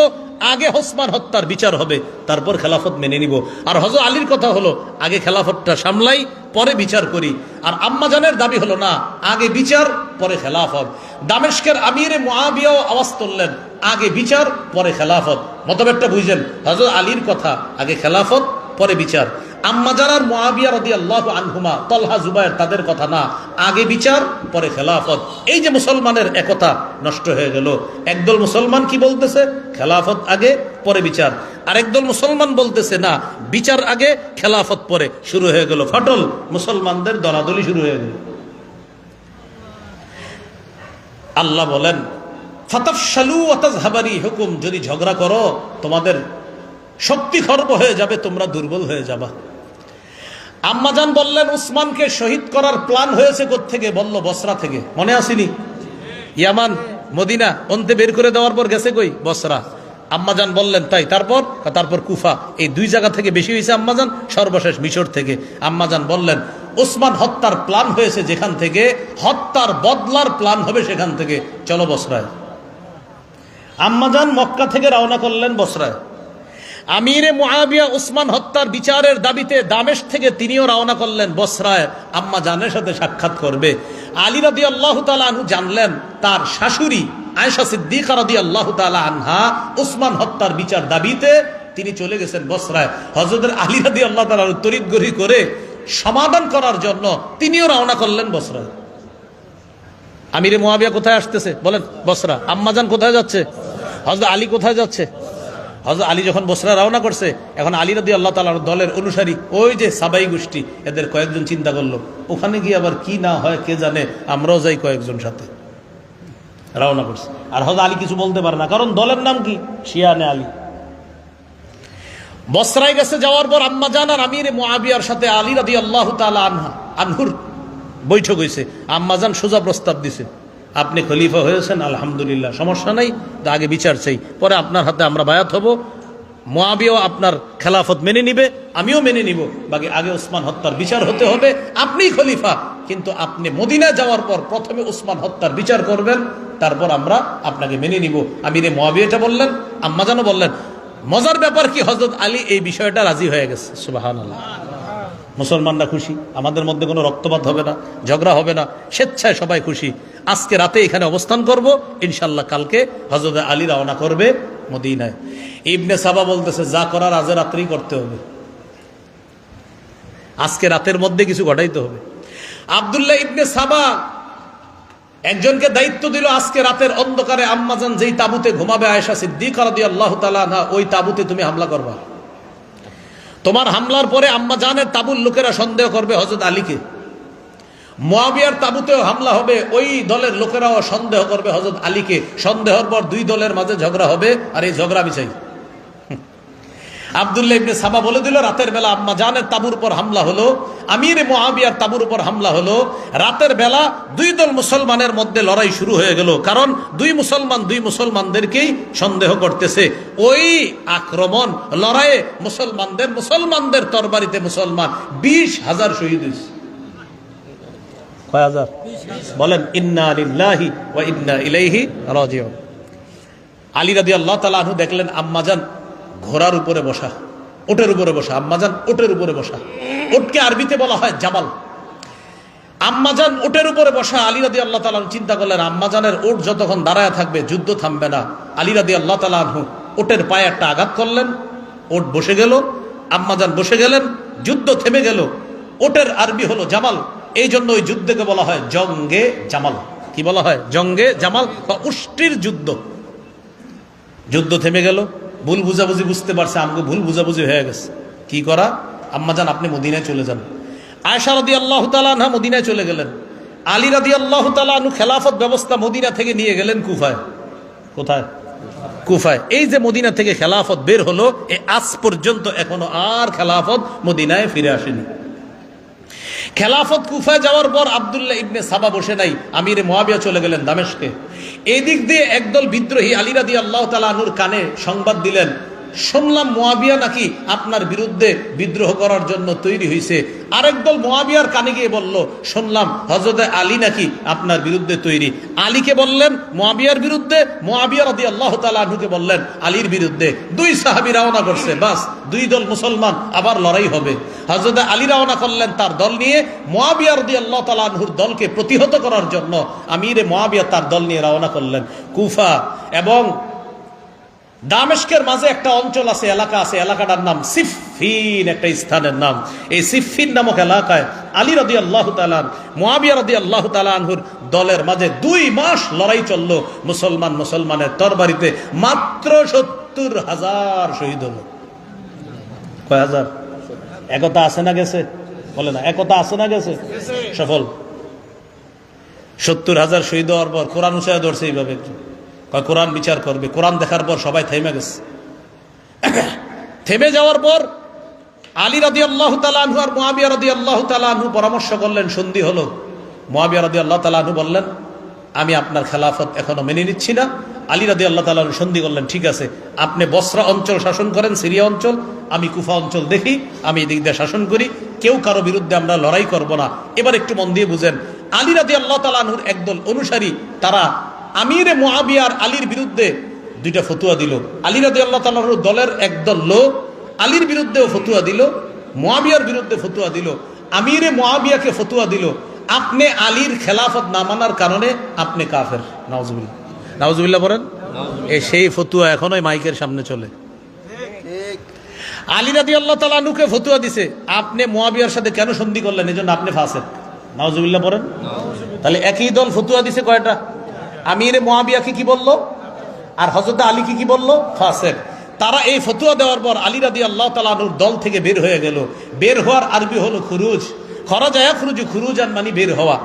আগে ওসমান হত্যার বিচার হবে, তারপর খেলাফত মেনে নিব। আর হযরত আলীর কথা হলো আগে খেলাফতটা সামলাই, পরে বিচার করি। আর আম্মাজানের দাবি হলো না, আগে বিচার পরে খেলাফত। দামেস্কের আমিরে মুআবিয়াও আওয়াজ তুললেন, আগে বিচার পরে খেলাফত। মতভেদটা বুঝলেন? হযরত আলীর কথা আগে খেলাফত পরে বিচার। আম্মাজান আর মুআবিয়া রাদিয়াল্লাহু আনহুমা, তলহা, জুবায়ের তাদের কথা না, আগে বিচার পরে খেলাফত। এই যে মুসলমানের একতা নষ্ট হয়ে গেল। একদল মুসলমান কি বলতেছে? খেলাফত আগে পরে বিচার। আর একদল মুসলমান বলতেছে না, বিচার আগে খেলাফত পরে। শুরু হয়ে গেল ফাটল, মুসলমানদের দলাদলি শুরু হয়ে গেল। আল্লাহ বলেন ফাতাফশালু ওয়া তাযহাবা রিহুকুম, যদি ঝগড়া করো তোমাদের শক্তি খর্ব হয়ে যাবে, তোমরা দুর্বল হয়ে যাবা। আম্মাজান বললেন উসমানকে শহীদ করার প্ল্যান হয়েছে কোত্থেকে? বলল বসরা থেকে। মনে আসেনি? ইয়ামান, মদিনা অন্তে বের করে দেওয়ার পর গেছে কই? বসরা। আম্মাজান বললেন তাই, তারপর কুফা, এই 2 জায়গা থেকে বেশি হয়েছে আম্মাজান, সর্বশেষ মিশর থেকে। আম্মাজান বললেন উসমান হত্যার প্ল্যান হয়েছে যেখান থেকে, হত্যার বদলার প্ল্যান হবে সেখান থেকে, চলো বসরায়। আম্মাজান মক্কা থেকে রওনা করলেন বসরায়। আমিরে মুআবিয়া উসমান হত্যার বিচারের দাবিতে দামেস্ক থেকে তিনিও রওনা করলেন বসরায়, আম্মাজানের সাথে সাক্ষাৎ করবে। আলী রাদিয়াল্লাহু তাআলা আনহু জানলেন তার শাশুড়ি আয়েশা সিদ্দিকা রাদিয়াল্লাহু তাআলা আনহা উসমান হত্যার বিচার দাবিতে তিনি চলে গেছেন বসরায়। হযরত আলী রাদিয়াল্লাহু তাআলা তড়িৎগড়ি করে সমাধান করার জন্য তিনিও রওনা করলেন বসরায়। আমিরে মুআবিয়া কোথায় আসতেছে? বলেন বসরা। আম্মাজান কোথায় যাচ্ছে? হযরত আলী কোথায় যাচ্ছে? হযরত আলী যখন বসরা রওনা করছে, এখন আলী রাদিয়াল্লাহু তাআলার দলের অনুসারী ওই যে সাবাই গোষ্ঠী, এদের কয়েকজন চিন্তা করলো ওখানে গিয়ে আবার কি না হয় কে জানে, আমরাও যাই কয়েকজন সাথে। রওনা করছে। আর হযরত আলী কিছু বলতে পারে না, কারণ দলের নাম কি? শিয়ানে আলী। বসরায় গেছে, যাওয়ার পর আম্মাজান আর আমিরে মুআবিয়ার সাথে আলী রাদিয়াল্লাহু তাআলা আনহুর বৈঠক হয়েছে। আম্মাজান সোজা প্রস্তাব দিছে, আপনি খলিফা হয়েছেন, আলহামদুলিল্লাহ, সমস্যা নাই, তো আগে বিচার চাই, পরে আপনার হাতে আমরা বায়াত হব, মুয়াবিয়াও আপনার খেলাফত মেনে নিবে, আমিও মেনে নিব, বাকি আগে ওসমান হত্যার বিচার হতে হবে, আপনিই খলিফা, কিন্তু আপনি মদিনা যাওয়ার পর প্রথমে ওসমান হত্যার বিচার করবেন, তারপর আমরা আপনাকে মেনে নিব। আমিরে মুয়াবিয়া বললেন, আম্মাজানও বললেন। মজার ব্যাপার কি, হযরত আলী এই বিষয়টা রাজি হয়ে গেছে। সুবহানাল্লাহ। মুসলমানরা খুশি, আমাদের মধ্যে কোনো রক্তপাত হবে না, ঝগড়া হবে না, স্বেচ্ছায় সবাই খুশি। আজকে রাতে এখানে অবস্থান করব, ইনশাল্লাহ কালকে হযরত আলী রওনা করবে মদিনায়। ইবনে সাবা বলতেছে, যা করার আজ রাত্রেই করতে হবে, আজকে রাতের মধ্যে কিছু ঘটাইতে হবে। আব্দুল্লাহ ইবনে সাবা একজনকে দায়িত্ব দিল, আজকে রাতের অন্ধকারে আম্মাজান যেই তাঁবুতে ঘুমাবে আয়েশা সিদ্দিকা রাদিয়াল্লাহু তাআলা আনহা, ওই তাঁবুতে তুমি হামলা করবা। তোমার হামলার পরে আম্মাজানের তাঁবুর লোকেরা সন্দেহ করবে হযরত আলীকে, মুয়াবিয়ার তাঁবুতেও হামলা হবে, ওই দলের লোকেরাও সন্দেহ করবে হযরত আলীকে। সন্দেহের পর দুই দলের মাঝে ঝগড়া হবে, আর এই ঝগড়া আমি চাই। আব্দুল্লাহ ইবনে সাবা বলে দিল, রাতের বেলা আম্মাজানের তাঁবুর উপর হামলা হলো, আমির মুয়াবিয়ার তাঁবুর উপর হামলা হলো। রাতের বেলা দুই দল মুসলমানের মধ্যে লড়াই শুরু হয়ে গেল, কারণ দুই মুসলমানদেরকেই সন্দেহ করতেছে। ওই আক্রমণ লড়াইয়ে মুসলমানদের তরবারিতে মুসলমান 20,000 শহীদ হয়েছে। কয় হাজার? বলেন, ইন্না লিল্লাহি ওয়া ইন্না ইলাইহি রাজিউন। আলী রাদিয়াল্লাহু তাআলা আনহু দেখলেন আম্মাজান ঘোড়ার উপরে বসা, ওটের উপরে বসা, আম্মাজান ওটের উপরে বসা। ওটকে আরবিতে বলা হয় জামাল। আম্মাজান ওটের উপরে বসা। আলী রাদিয়াল্লাহু তাআলা চিন্তা করলেন, আম্মাজানের ওট যতক্ষণ দাঁড়ায় থাকবে যুদ্ধ থামবে না। আলী রাদিয়াল্লাহু তাআলা আনহু ওটের পায়ে একটা আঘাত করলেন, ওট বসে গেল, আম্মাজান বসে গেলেন, যুদ্ধ থেমে গেল। ওটের আরবি হলো জামাল, এই জন্য ওই যুদ্ধকে বলা হয় জঙ্গে জামাল। কি বলা হয়? জঙ্গে জামাল বা উষ্টির যুদ্ধ। যুদ্ধ থেমে গেল, ভুল বুঝাবুঝি বুঝতে পারছে, আমাকে ভুল বুঝাবুঝি হয়ে গেছে, কি করা? আম্মাজান আপনি মদিনায় চলে যান। আয়েশা রাদিয়াল্লাহু তাআলা আনহা মদিনায় চলে গেলেন। আলী রাদিয়াল্লাহু তাআলা আনহু খেলাফত ব্যবস্থা মদিনা থেকে নিয়ে গেলেন কুফায়। কোথায়? কুফায়। এই যে মদিনা থেকে খেলাফত বের হলো, এ আজ পর্যন্ত এখনো আর খেলাফত মদিনায় ফিরে আসেনি। খেলাফত কুফায় যাওয়ার পর আব্দুল্লাহ ইবনে সাবা বসে নাই, আমিরে মুয়াবিয়া চলে গেলেন দামেস্কে। এই দিক দিয়ে একদল বিদ্রোহী আলী রাদিয়াল্লাহু তাআলা আনহুর কানে সংবাদ দিলেন, শুনলাম মুয়াবিয়া নাকি আপনার বিরুদ্ধে বিদ্রোহ করার জন্য তৈরি হয়েছে। আরেক দল মুয়াবিয়ার কানে গিয়ে বলল, শুনলাম হযরত আলী নাকি আপনার বিরুদ্ধে তৈরি। আলীকে বললেন মুয়াবিয়ার বিরুদ্ধে, মুয়াবিয়া রাদিয়াল্লাহু তাআলা আনহুকে বললেন আলীর বিরুদ্ধে। দুই সাহাবী রওনা করছে, বাস দুই দল মুসলমান, আবার লড়াই হবে। হযরত আলী রওনা করলেন তার দল নিয়ে, মুয়াবিয়া রাদিয়াল্লাহু তাআলা আনহুর দলকে প্রতিহত করার জন্য আমিরে মুয়াবিয়া তার দল নিয়ে রওনা করলেন। কুফা এবং দামেস্কের মাঝে একটা অঞ্চল আছে, এলাকা আছে, এলাকাটার নাম সিফফিন, একটা স্থানের নাম। এই সিফফিন নামক এলাকায় আলী রাদিয়াল্লাহু তাআলা মুয়াবিয়া রাদিয়াল্লাহু তাআলা আনহুর দলের মাঝে 2 মাস লড়াই চলল। মুসলমানের তরবারিতে মাত্র 70,000 শহীদ হলো। কয় হাজার? একতা আছে না গেছে? বলে না, একতা আছে না গেছে? সফল। 70,000 শহীদ হওয়ার পর কোরআন উসায় ধরছে এইভাবে, কোরআন বিচার করবে। কোরআন দেখার পর সবাই থেমে গেছে। থেমে যাওয়ার পর আলী রাদিয়াল্লাহু তাআলা আনহু আর মুয়াবিয়া রাদিয়াল্লাহু তাআলা আনহু পরামর্শ করলেন, সন্ধি হলো। মুয়াবিয়া রাদিয়াল্লাহু তাআলা আনহু বললেন, আমি আপনার খেলাফত এখনো মেনে নিচ্ছি না। আলী রাদিয়াল্লাহু তাআলা আনহু সন্ধি করলেন, ঠিক আছে, আপনি বসরা অঞ্চল শাসন করেন, সিরিয়া অঞ্চল, আমি কুফা অঞ্চল দেখি, আমি এদিক দিয়ে শাসন করি, কেউ কারো বিরুদ্ধে আমরা লড়াই করব না। এবার একটু মন দিয়ে বুঝেন, আলী রাদিয়াল্লাহু তাআলা আনহুর একদল অনুসারী, তারা আমিরে মুয়াবিয়ার আলীর বিরুদ্ধে 2টা ফতুয়া দিল। আলী রাদিয়াল্লাহু তাআলার দলের একদল লোক আলীর বিরুদ্ধেও ফতুয়া দিল, মুয়াবিয়ার বিরুদ্ধে ফতুয়া দিল। আমিরে মুয়াবিয়াকে ফতুয়া দিল, আপনি আলীর খেলাফত না মানার কারণে আপনি কাফের। নাউজুবিল্লাহ, নাউজুবিল্লাহ বলেন। এই সেই ফতুয়া এখনোই মাইকের সামনে চলে। আলী রাদিয়াল্লাহু তাআলা আনহুকে ফতুয়া দিছে, আপনি মুয়াবিয়ার সাথে কেন সন্ধি করলেন, এজন্য আপনি ফাসেক। নাউজুবিল্লাহ বলেন। তাহলে একই দল ফতুয়া দিছে কয়টা? আমিরে মুয়াবিয়াকে কি বলল, আর হযরত আলীকে কি বলল? ফাসেক। তারা এই ফতুয়া দেওয়ার পর আলী রাদিয়াল্লাহু তাআলা আনহুর দল থেকে বের হয়ে গেল। বের হওয়ার আরবি হলো খুরুজ। খরাজা ইয়াখরুজু খুরুজান মানে বের হওয়া।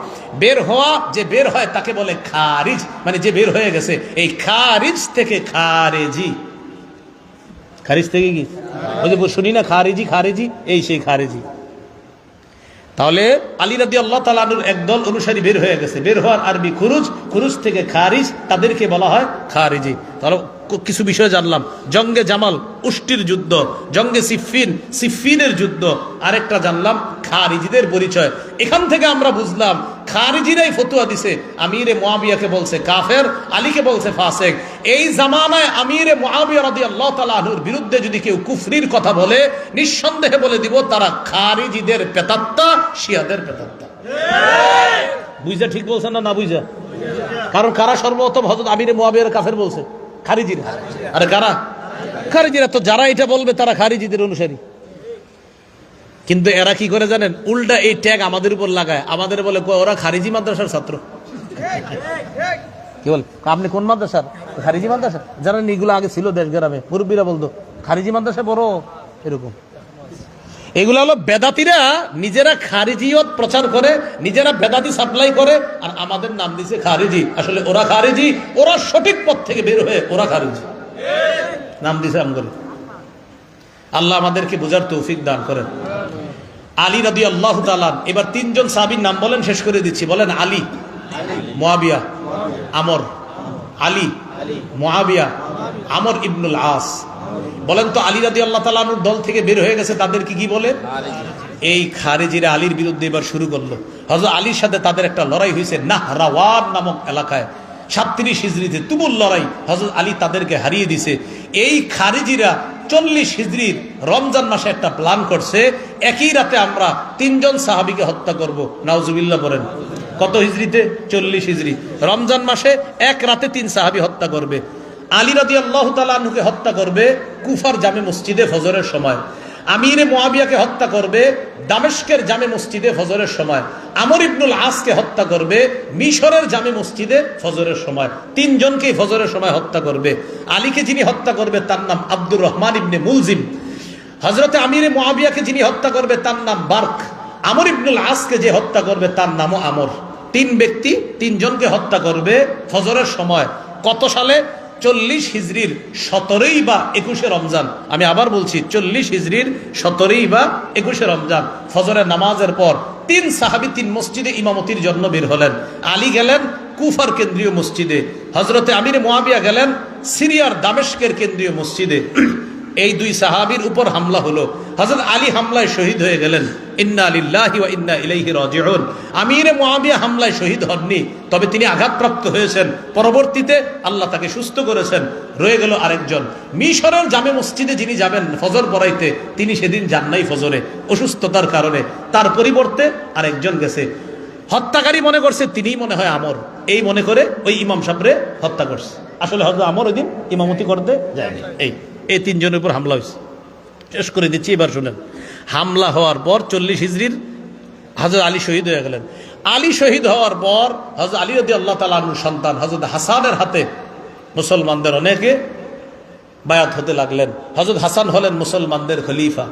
বের হওয়া, যে বের হয় তাকে বলে খারিজ, মানে যে বের হয়ে গেছে। এই খারিজ থেকে খারেজি। খারিজ থেকে কি? ওই যে শুনি না খারিজি, খারেজি, এই সেই খারেজি। তাহলে আলী রাদিয়াল্লাহু তাআলা আনহুর একদল অনুসারী বের হয়ে গেছে। বের হওয়ার আরবি খুরুজ, খুরুজ থেকে খারিজ, তাদেরকে বলা হয় খারিজি। তাহলে কিছু বিষয় জানলাম। জঙ্গে জামাল, উষ্টির যুদ্ধ, জঙ্গে সিফফিন, সিফফিনের যুদ্ধ। আরেকটা জানলাম খারিজিদের পরিচয়। এখান থেকে আমরা বুঝলাম খারিজিরাই ফতুয়া দিছে, আমিরে মুআবিয়াকে বলছে কাফের, আলীকে বলছে ফাসেক। এই জামানায় আমিরে মুআবিয়া রাদিয়াল্লাহু তাআলা আনহুর বিরুদ্ধে যদি কেউ কুফরির কথা বলে, নিঃসন্দেহে বলে দিব তারা খারিজিদের পেতাত্তা, শিয়াদের পেতাত্তা। বুঝা ঠিক বলছেন না? না বুঝা? কারণ কারা সর্বপ্রথম হযরত আমিরে মুআবিয়ার কাফের বলছে? খারিজিরা। আরে কারা? খারিজিরা। তো যারা এটা বলবে তারা খারিজিদের অনুসারী। কিন্তু এরা কি করে জানেন? উল্টা এই ট্যাগ আমাদের উপর লাগায়, আমাদের বলে ওরা খারিজি মাদ্রাসার ছাত্র। কি বল? আপনি কোন মাদ্রাসার? খারিজি মাদ্রাসা। যারা এগুলো আগে ছিল দেশ গ্রামে, মুরব্বীরা বলতো খারিজি মাদ্রাসা বড়, এরকম। এগুলো হলো বেদাতিরা, নিজেরা খারিজিয়ত প্রচার করে, নিজেরা বেদাতি সাপ্লাই করে, আর আমাদের নাম দিছে খারিজি। আসলে ওরা খারিজি, ওরা সঠিক পথ থেকে বের হয়ে ওরা খারিজি নাম দিছে আমগরে। আল্লাহ আমাদেরকে বোঝার তৌফিক দান করেন। আলী রাদিয়াল্লাহু তাআলা। এবার তিনজন সাহাবীর নাম বলেন, শেষ করে দিচ্ছি। বলেন আলী, মুআবিয়া, আমর। আলী, মুআবিয়া, আমর ইবনুল আস। বলেন তো আলী রাদিয়াল্লাহু তাআলা আনহুর দল থেকে বের হয়ে গেছে, তাদেরকে কি বলে? এই খারিজিরা আলীর বিরুদ্ধে এবার শুরু করলো। হযরত আলীর সাথে তাদের একটা লড়াই হয়েছে নাহরাওয়ান নামক এলাকায়, 37 হিজরিতে তুমুল লড়াই। হযরত আলী তাদেরকে হারিয়ে দিছে। এই খারিজিরা 40 হিজরির রমজান মাসে একটা প্ল্যান করছে, একই রাতে আমরা 3 সাহাবীকে হত্যা করব। নাউজুবিল্লাহ বলেন। কত হিজরিতে? 40 হিজরি। রমজান মাসে এক রাতে 3 সাহাবী হত্যা করবে। আলী রাদিয়াল্লাহু তাআলা আনহুকে হত্যা করবে কুফার জামে মসজিদে ফজরের সময়। আমিরে মুআবিয়াকে হত্যা করবে দামেস্কের জামে মসজিদে ফজরের সময়। আমর ইবনুল আসকে হত্যা করবে মিশরের জামে মসজিদে ফজরের সময়। 3 জনকেই ফজরের সময় হত্যা করবে। আলীকে যিনি হত্যা করবে তার নাম আব্দুর রহমান ইবনে মুলজিম। হযরতে আমিরে মুআবিয়াকে যিনি হত্যা করবে তার নাম বার্ক। আমর ইবনুল আসকে যে হত্যা করবে তার নামও আমর। 3 ব্যক্তি 3 জনকে হত্যা করবে ফজরের সময়। কত সালে? 40 হিজরির 17ই বা 21শে রমজান। আমি আবার বলছি, 40 হিজরির 17ই বা 21শে রমজান ফজরের নামাজের পর 3 সাহাবী 3 মসজিদে ইমামতির জন্য বের হলেন। আলী গেলেন কুফার কেন্দ্রীয় মসজিদে, হযরতে আমির মুআবিয়া গেলেন সিরিয়ার দামেস্কের কেন্দ্রীয় মসজিদে। এই 2 সাহাবীর উপর হামলা হলো। হযরত আলী হামলায় শহীদ হয়ে গেলেন। ইন্না লিল্লাহি ওয়া ইন্না ইলাইহি রাজিউন। আমিরে মুআবিয়া হামলায় শহীদ হননি, তবে তিনি আঘাতপ্রাপ্ত হয়েছেন। পরবর্তীতে আল্লাহ তাকে সুস্থ করেছেন। রয়ে গেল আরেকজন। মিশরের জামে মসজিদে যিনি যাবেন ফজর পড়াইতে, তিনি সেদিন যান নাই ফজরে অসুস্থতার কারণে। তার পরিবর্তে আরেকজন গেছে। হত্যাকারী মনে করছে তিনিই মনে হয় আমর, এই মনে করে ওই ইমাম সাহেবরে হত্যা করছে। আসলে হযরত আমর ওই দিন ইমামতি করতে যায়নি। এই 3 জনের উপর হামলা হয়েছে। শেষ করে দিচ্ছি, এবার শুনেন। হামলা হওয়ার পর 40 হিজরির হযরত আলী শহীদ হয়ে গেলেন। আলী শহীদ হওয়ার পর হযরত আলী রাদিয়াল্লাহু তাআলা আনহুর সন্তান হযরত হাসানের হাতে মুসলমানদের অনেকে বায়াত হতে লাগলেন। হযরত হাসান হলেন মুসলমানদের খলিফা।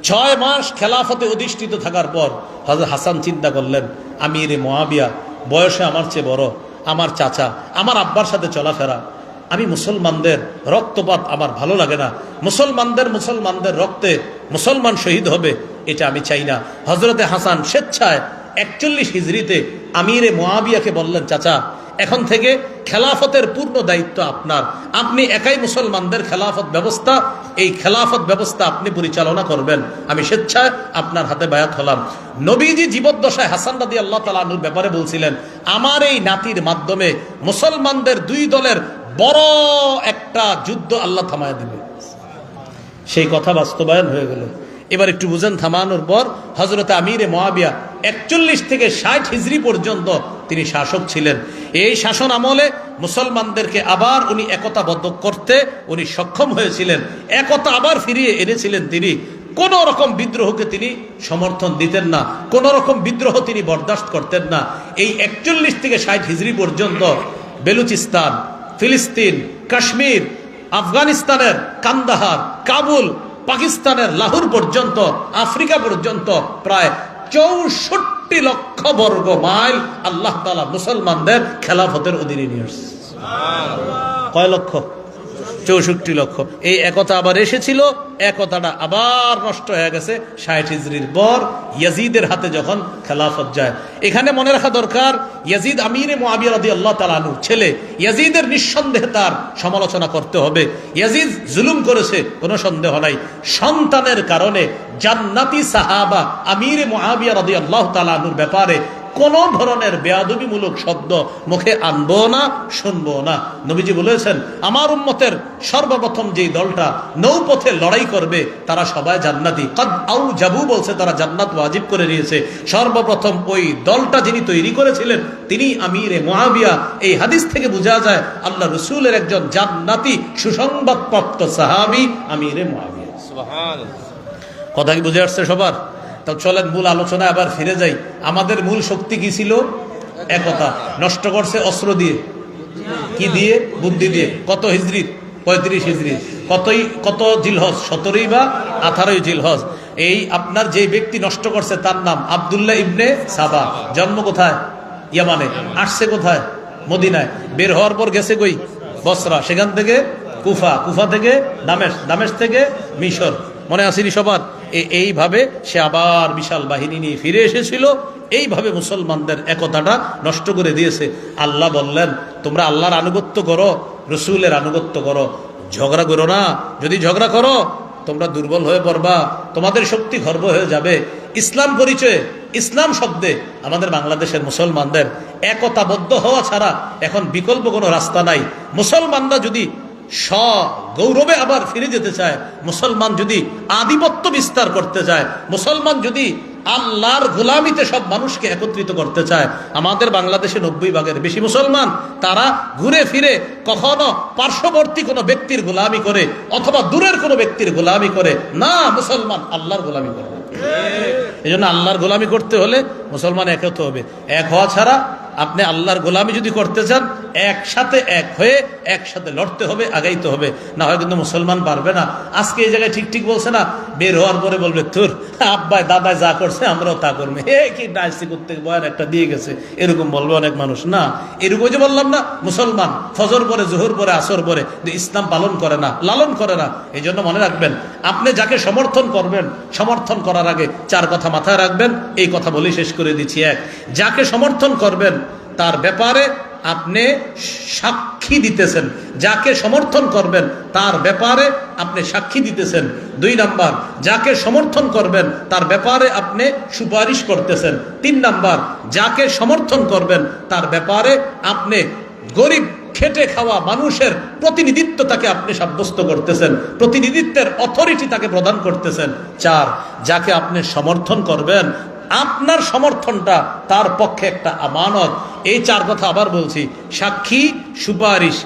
6 মাস খেলাফতে অধিষ্ঠিত থাকার পর হযরত হাসান চিন্তা করলেন, আমিরে মুআবিয়া বয়সে আমার চেয়ে বড়, আমার চাচা, আমার আব্বার সাথে চলাফেরা, আমি মুসলমানদের রক্তপাত আমার ভালো লাগে না। মুসলমানদের রক্তে মুসলমান শহীদ হবে, এটা আমি চাই না। হযরতে হাসান স্বেচ্ছায় 41 হিজরিতে আমিরে মুআবিয়াকে বললেন, চাচা এখন থেকে খেলাফতের পূর্ণ দায়িত্ব আপনার। আপনি একাই মুসলমানদের খেলাফত ব্যবস্থা, এই খেলাফত ব্যবস্থা আপনি পরিচালনা করবেন। আমি স্বেচ্ছায় আপনার হাতে বায়াত হলাম। নবীজি জীবদ্দশায় হাসান রাদিয়াল্লাহু তাআলা আনহুর ব্যাপারে বলছিলেন, আমার এই নাতির মাধ্যমে মুসলমানদের 2 দলের বড় একটা যুদ্ধ আল্লাহ থামায় দিবে। সেই কথা বাস্তবায়ন হয়ে গেল। এবার একটু বুঝেন, থামানোর পর হযরত আমিরে মুআবিয়া 41 থেকে 60 হিজরি পর্যন্ত তিনি শাসক ছিলেন। এই শাসন আমলে মুসলমানদেরকে আবার উনি একতাবদ্ধ করতে উনি সক্ষম হয়েছিলেন। একতা আবার ফিরিয়ে এনেছিলেন তিনি। কোন রকম বিদ্রোহকে তিনি সমর্থন দিতেন না, কোন রকম বিদ্রোহ তিনি বরদাস্ত করতেন না। এই 41 থেকে 60 হিজরি পর্যন্ত বেলুচিস্তান, ফিলিস্তিন, কাশ্মীর, আফগানিস্তানের কান্দাহার, কাবুল, পাকিস্তানের লাহোর পর্যন্ত, আফ্রিকা পর্যন্ত প্রায় 64 লক্ষ বর্গ মাইল আল্লাহ তাআলা মুসলমানদের খেলাফতের অধীনে নিয়ে আসছে। কয় লক্ষ? 64 লক্ষ। এই একতা আবার এসেছিল, একতাটা আবার নষ্ট হয়ে গেছে 60 হিজরির পর ইয়াজিদের হাতে যখন খেলাফত যায়। এখানে মনে রাখা দরকার, ইয়াজিদ আমিরে মুআবিয়া রাদিয়াল্লাহু তাআলা আনহু ছেলে, ইয়াজিদের নিঃসন্দেহে তার সমালোচনা করতে হবে। ইয়াজিদ জুলুম করেছে, কোনো সন্দেহ নাই। সন্তানের কারণে জান্নাতি সাহাবা আমিরে মুআবিয়া রাদিয়াল্লাহু তাআলা আনহুর ব্যাপারে কোন ধরনের বেয়াদবিমূলক শব্দ মুখে আনবো না, শুনবো না। নবীজি বলেছেন, আমার উম্মতের সর্বপ্রথম যেই দলটা নৌপথে লড়াই করবে তারা সবাই জান্নাতি। কদ আউজাবু বলছে, তারা জান্নাত ওয়াজিব করে নিয়েছে। সর্বপ্রথম ওই দলটা যিনি তৈরি করেছিলেন তিনি আমিরে মুআবিয়া। এই হাদিস থেকে বোঝা যায় আল্লাহ রাসূলের একজন জান্নাতি সুসংবাদপ্রাপ্ত সাহাবী আমিরে মুআবিয়া। সুবহানাল্লাহ। কথা কি বুঝে আসছে সবার? তো চলেন মূল আলোচনায় আবার ফিরে যাই। আমাদের মূল শক্তি কি ছিল? একতা। নষ্ট করছে অস্ত্র দিয়ে, কি দিয়ে? বুদ্ধি দিয়ে। কত হিজরি? 35 হিজরি। কত জিলহজ? 17ই বা 18ই জিলহজ। এই আপনার যে ব্যক্তি নষ্ট করছে তার নাম আব্দুল্লাহ ইবনে সাবা। জন্ম কোথায়? ইয়ামানে। আসছে কোথায়? মদিনায়। বের হওয়ার পর গেছে কই? বসরা। সেখান থেকে কুফা, কুফা থেকে দামেশ, দামেশ থেকে মিশর। মনে আসেনি সবার? এইভাবে সে আবার বিশাল বাহিনী নিয়ে ফিরে এসেছিল। এইভাবে মুসলমানদের একতাটা নষ্ট করে দিয়েছে। আল্লাহ বললেন, তোমরা আল্লাহর আনুগত্য করো, রসুলের আনুগত্য করো, ঝগড়া করো না। যদি ঝগড়া করো তোমরা দুর্বল হয়ে পড়বা, তোমাদের শক্তি খর্ব হয়ে যাবে। ইসলাম পরিচয়ে, ইসলাম শব্দে আমাদের বাংলাদেশের মুসলমানদের একতাবদ্ধ হওয়া ছাড়া এখন বিকল্প কোনো রাস্তা নাই। মুসলমানরা যদি গৌরবে আবার ফিরে যেতে চায়, মুসলমান যদি আধিপত্য বিস্তার করতে চায়, মুসলমান যদি আল্লাহর গোলামিতে সব মানুষকে একত্রিত করতে চায়, আমাদের বাংলাদেশে 90 ভাগের বেশি মুসলমান তারা ঘুরে ফিরে কখনো পার্শ্ববর্তী কোনো ব্যক্তির গোলামি করে অথবা দূরের কোনো ব্যক্তির গোলামি করে না, মুসলমান আল্লাহর গোলামি করে। এই জন্য আল্লাহর গোলামি করতে হলে মুসলমান এক হতে হবে। এক হওয়া ছাড়া আপনি আল্লাহর গোলামি যদি করতে চান, একসাথে এক হয়ে একসাথে লড়তে হবে, আগাইতে হবে, না হয় কিন্তু মুসলমান পারবে না। আজকে এই জায়গায় ঠিক ঠিক বলছে না, বের হওয়ার পরে বলবে তোর আব্বাই দাদাই যা করছে আমরাও তা করবে, হে কি ডাইসি করতে বয়ান একটা দিয়ে গেছে, এরকম বলবে অনেক মানুষ। না, এরকম যে বললাম না, মুসলমান ফজর পরে, জোহর পরে, আসর পরে ইসলাম পালন করে না, লালন করে না। এই জন্য মনে রাখবেন, আপনি যাকে সমর্থন করবেন, সমর্থন করার আগে 4 কথা মাথায় রাখবেন। এই কথা বলে শেষ করে দিচ্ছি। 1, যাকে সমর্থন করবেন তার ব্যাপারে আপনি সাক্ষী দিতেছেন, যাকে সমর্থন করবেন তার ব্যাপারে আপনি সাক্ষী দিতেছেন। 2 নাম্বার, যাকে সমর্থন করবেন তার ব্যাপারে আপনি সুপারিশ করতেছেন। 3 নাম্বার, যাকে সমর্থন করবেন তার ব্যাপারে আপনি গরিব খেটে খাওয়া মানুষের প্রতিনিধিত্ব তাকে আপনি সাব্যস্ত করতেছেন, প্রতিনিধিত্বের অথরিটি তাকে প্রদান করতেছেন। 4, যাকে আপনি সমর্থন করবেন আপনার সমর্থনটা তার পক্ষে একটা আমানত। এই 4 কথা আবার বলছি, সাক্ষী, সুপারিশ,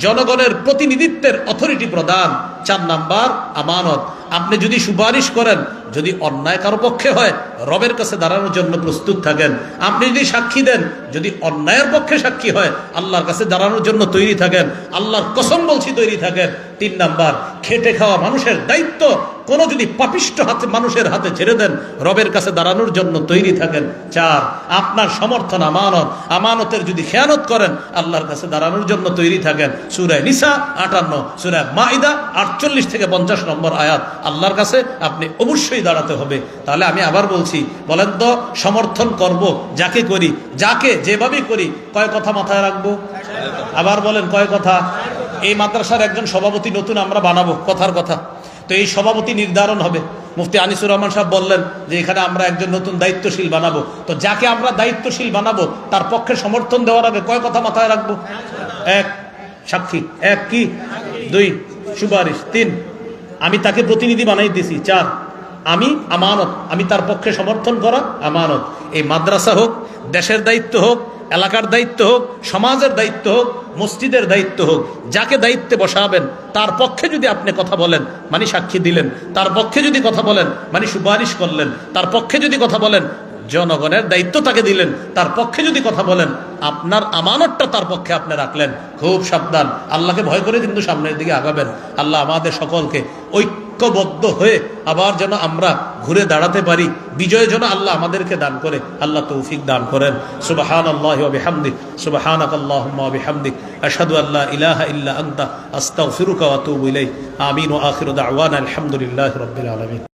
জনগণের প্রতিনিধিত্বের অথরিটি প্রদান, 4 নাম্বার আমানত। আপনি যদি সুপারিশ করেন, যদি অন্যায় কারো পক্ষে হয়, রবের কাছে দাঁড়ানোর জন্য প্রস্তুত থাকেন। আপনি যদি সাক্ষী দেন, যদি অন্যায়ের পক্ষে সাক্ষী হয়, আল্লাহর কাছে দাঁড়ানোর জন্য তৈরি থাকেন। আল্লাহর কসম বলছি, তৈরি থাকেন। 3 নাম্বার, খেটে খাওয়া মানুষের দায়িত্ব কোনো যদি পাপিষ্ঠ হাতে মানুষের হাতে ছেড়ে দেন, রবের কাছে দাঁড়ানোর জন্য তৈরি থাকেন। 4, আপনার সমর্থন আমানত, আমানতের যদি খেয়ানত করেন, আল্লাহর কাছে দাঁড়ানোর জন্য তৈরি থাকেন। সূরা নিসা 58, সূরা মাইদা 48 থেকে 50 নম্বর আয়াত। আল্লাহর কাছে আপনি অবশ্যই দাঁড়াতে হবে। তাহলে আমি আবার বলছি, বলেন তো, সমর্থন করব যাকে করি, যাকে যেভাবে করি, কয় কথা মাথায় রাখবো? আবার বলেন, কয় কথা? এই মাদ্রাসার একজন সভাপতি নতুন আমরা বানাবো, কথার কথা। তো এই সভাপতি নির্ধারণ হবে। মুফতি আনিসুর রহমান সাহেব বললেন যে এখানে আমরা একজন নতুন দায়িত্বশীল বানাবো। তো যাকে আমরা দায়িত্বশীল বানাবো তার পক্ষে সমর্থন দেওয়ার আগে কয় কথা মাথায় রাখবো? 1, সাক্ষী। 1 কি? 2, সুপারিশ। 3, আমি তাকে প্রতিনিধি বানাই দিছি। 4, আমি আমানত, আমি তার পক্ষে সমর্থন করা আমানত। এই মাদ্রাসা হোক, দেশের দায়িত্ব হোক, এলাকার দায়িত্ব হোক, সমাজের দায়িত্ব হোক, মসজিদের দায়িত্ব হোক, যাকে দায়িত্বে বসাবেন তার পক্ষে যদি আপনি কথা বলেন মানে সাক্ষী দিলেন, তার পক্ষে যদি কথা বলেন মানে সুপারিশ করলেন, তার পক্ষে যদি কথা বলেন জনগণের দায়িত্ব তাকে দিলেন, তার পক্ষে যদি কথা বলেন আপনার আমানতটা তার পক্ষে আপনি রাখলেন। খুব সাবধান, আল্লাহকে ভয় করে কিন্তু সামনের দিকে আগাবেন। আল্লাহ আমাদের সকলকে ঐক্যবদ্ধ হয়ে আবার যেন আমরা ঘুরে দাঁড়াতে পারি, বিজয় যেন আল্লাহ আমাদেরকে দান করে, আল্লাহ তৌফিক দান করেন। সুবহানাল্লাহি ওয়া বিহামদিহি, সুবহানাকাল্লাহুম্মা ওয়া বিহামদিক, আশহাদু আল্লা ইলাহা ইল্লা আনতা, আস্তাগফিরুকা ওয়া আতুবু ইলাইক। আমিন ওয়া আখিরু দাওয়ানা আলহামদুলিল্লাহি রাব্বিল আলামিন।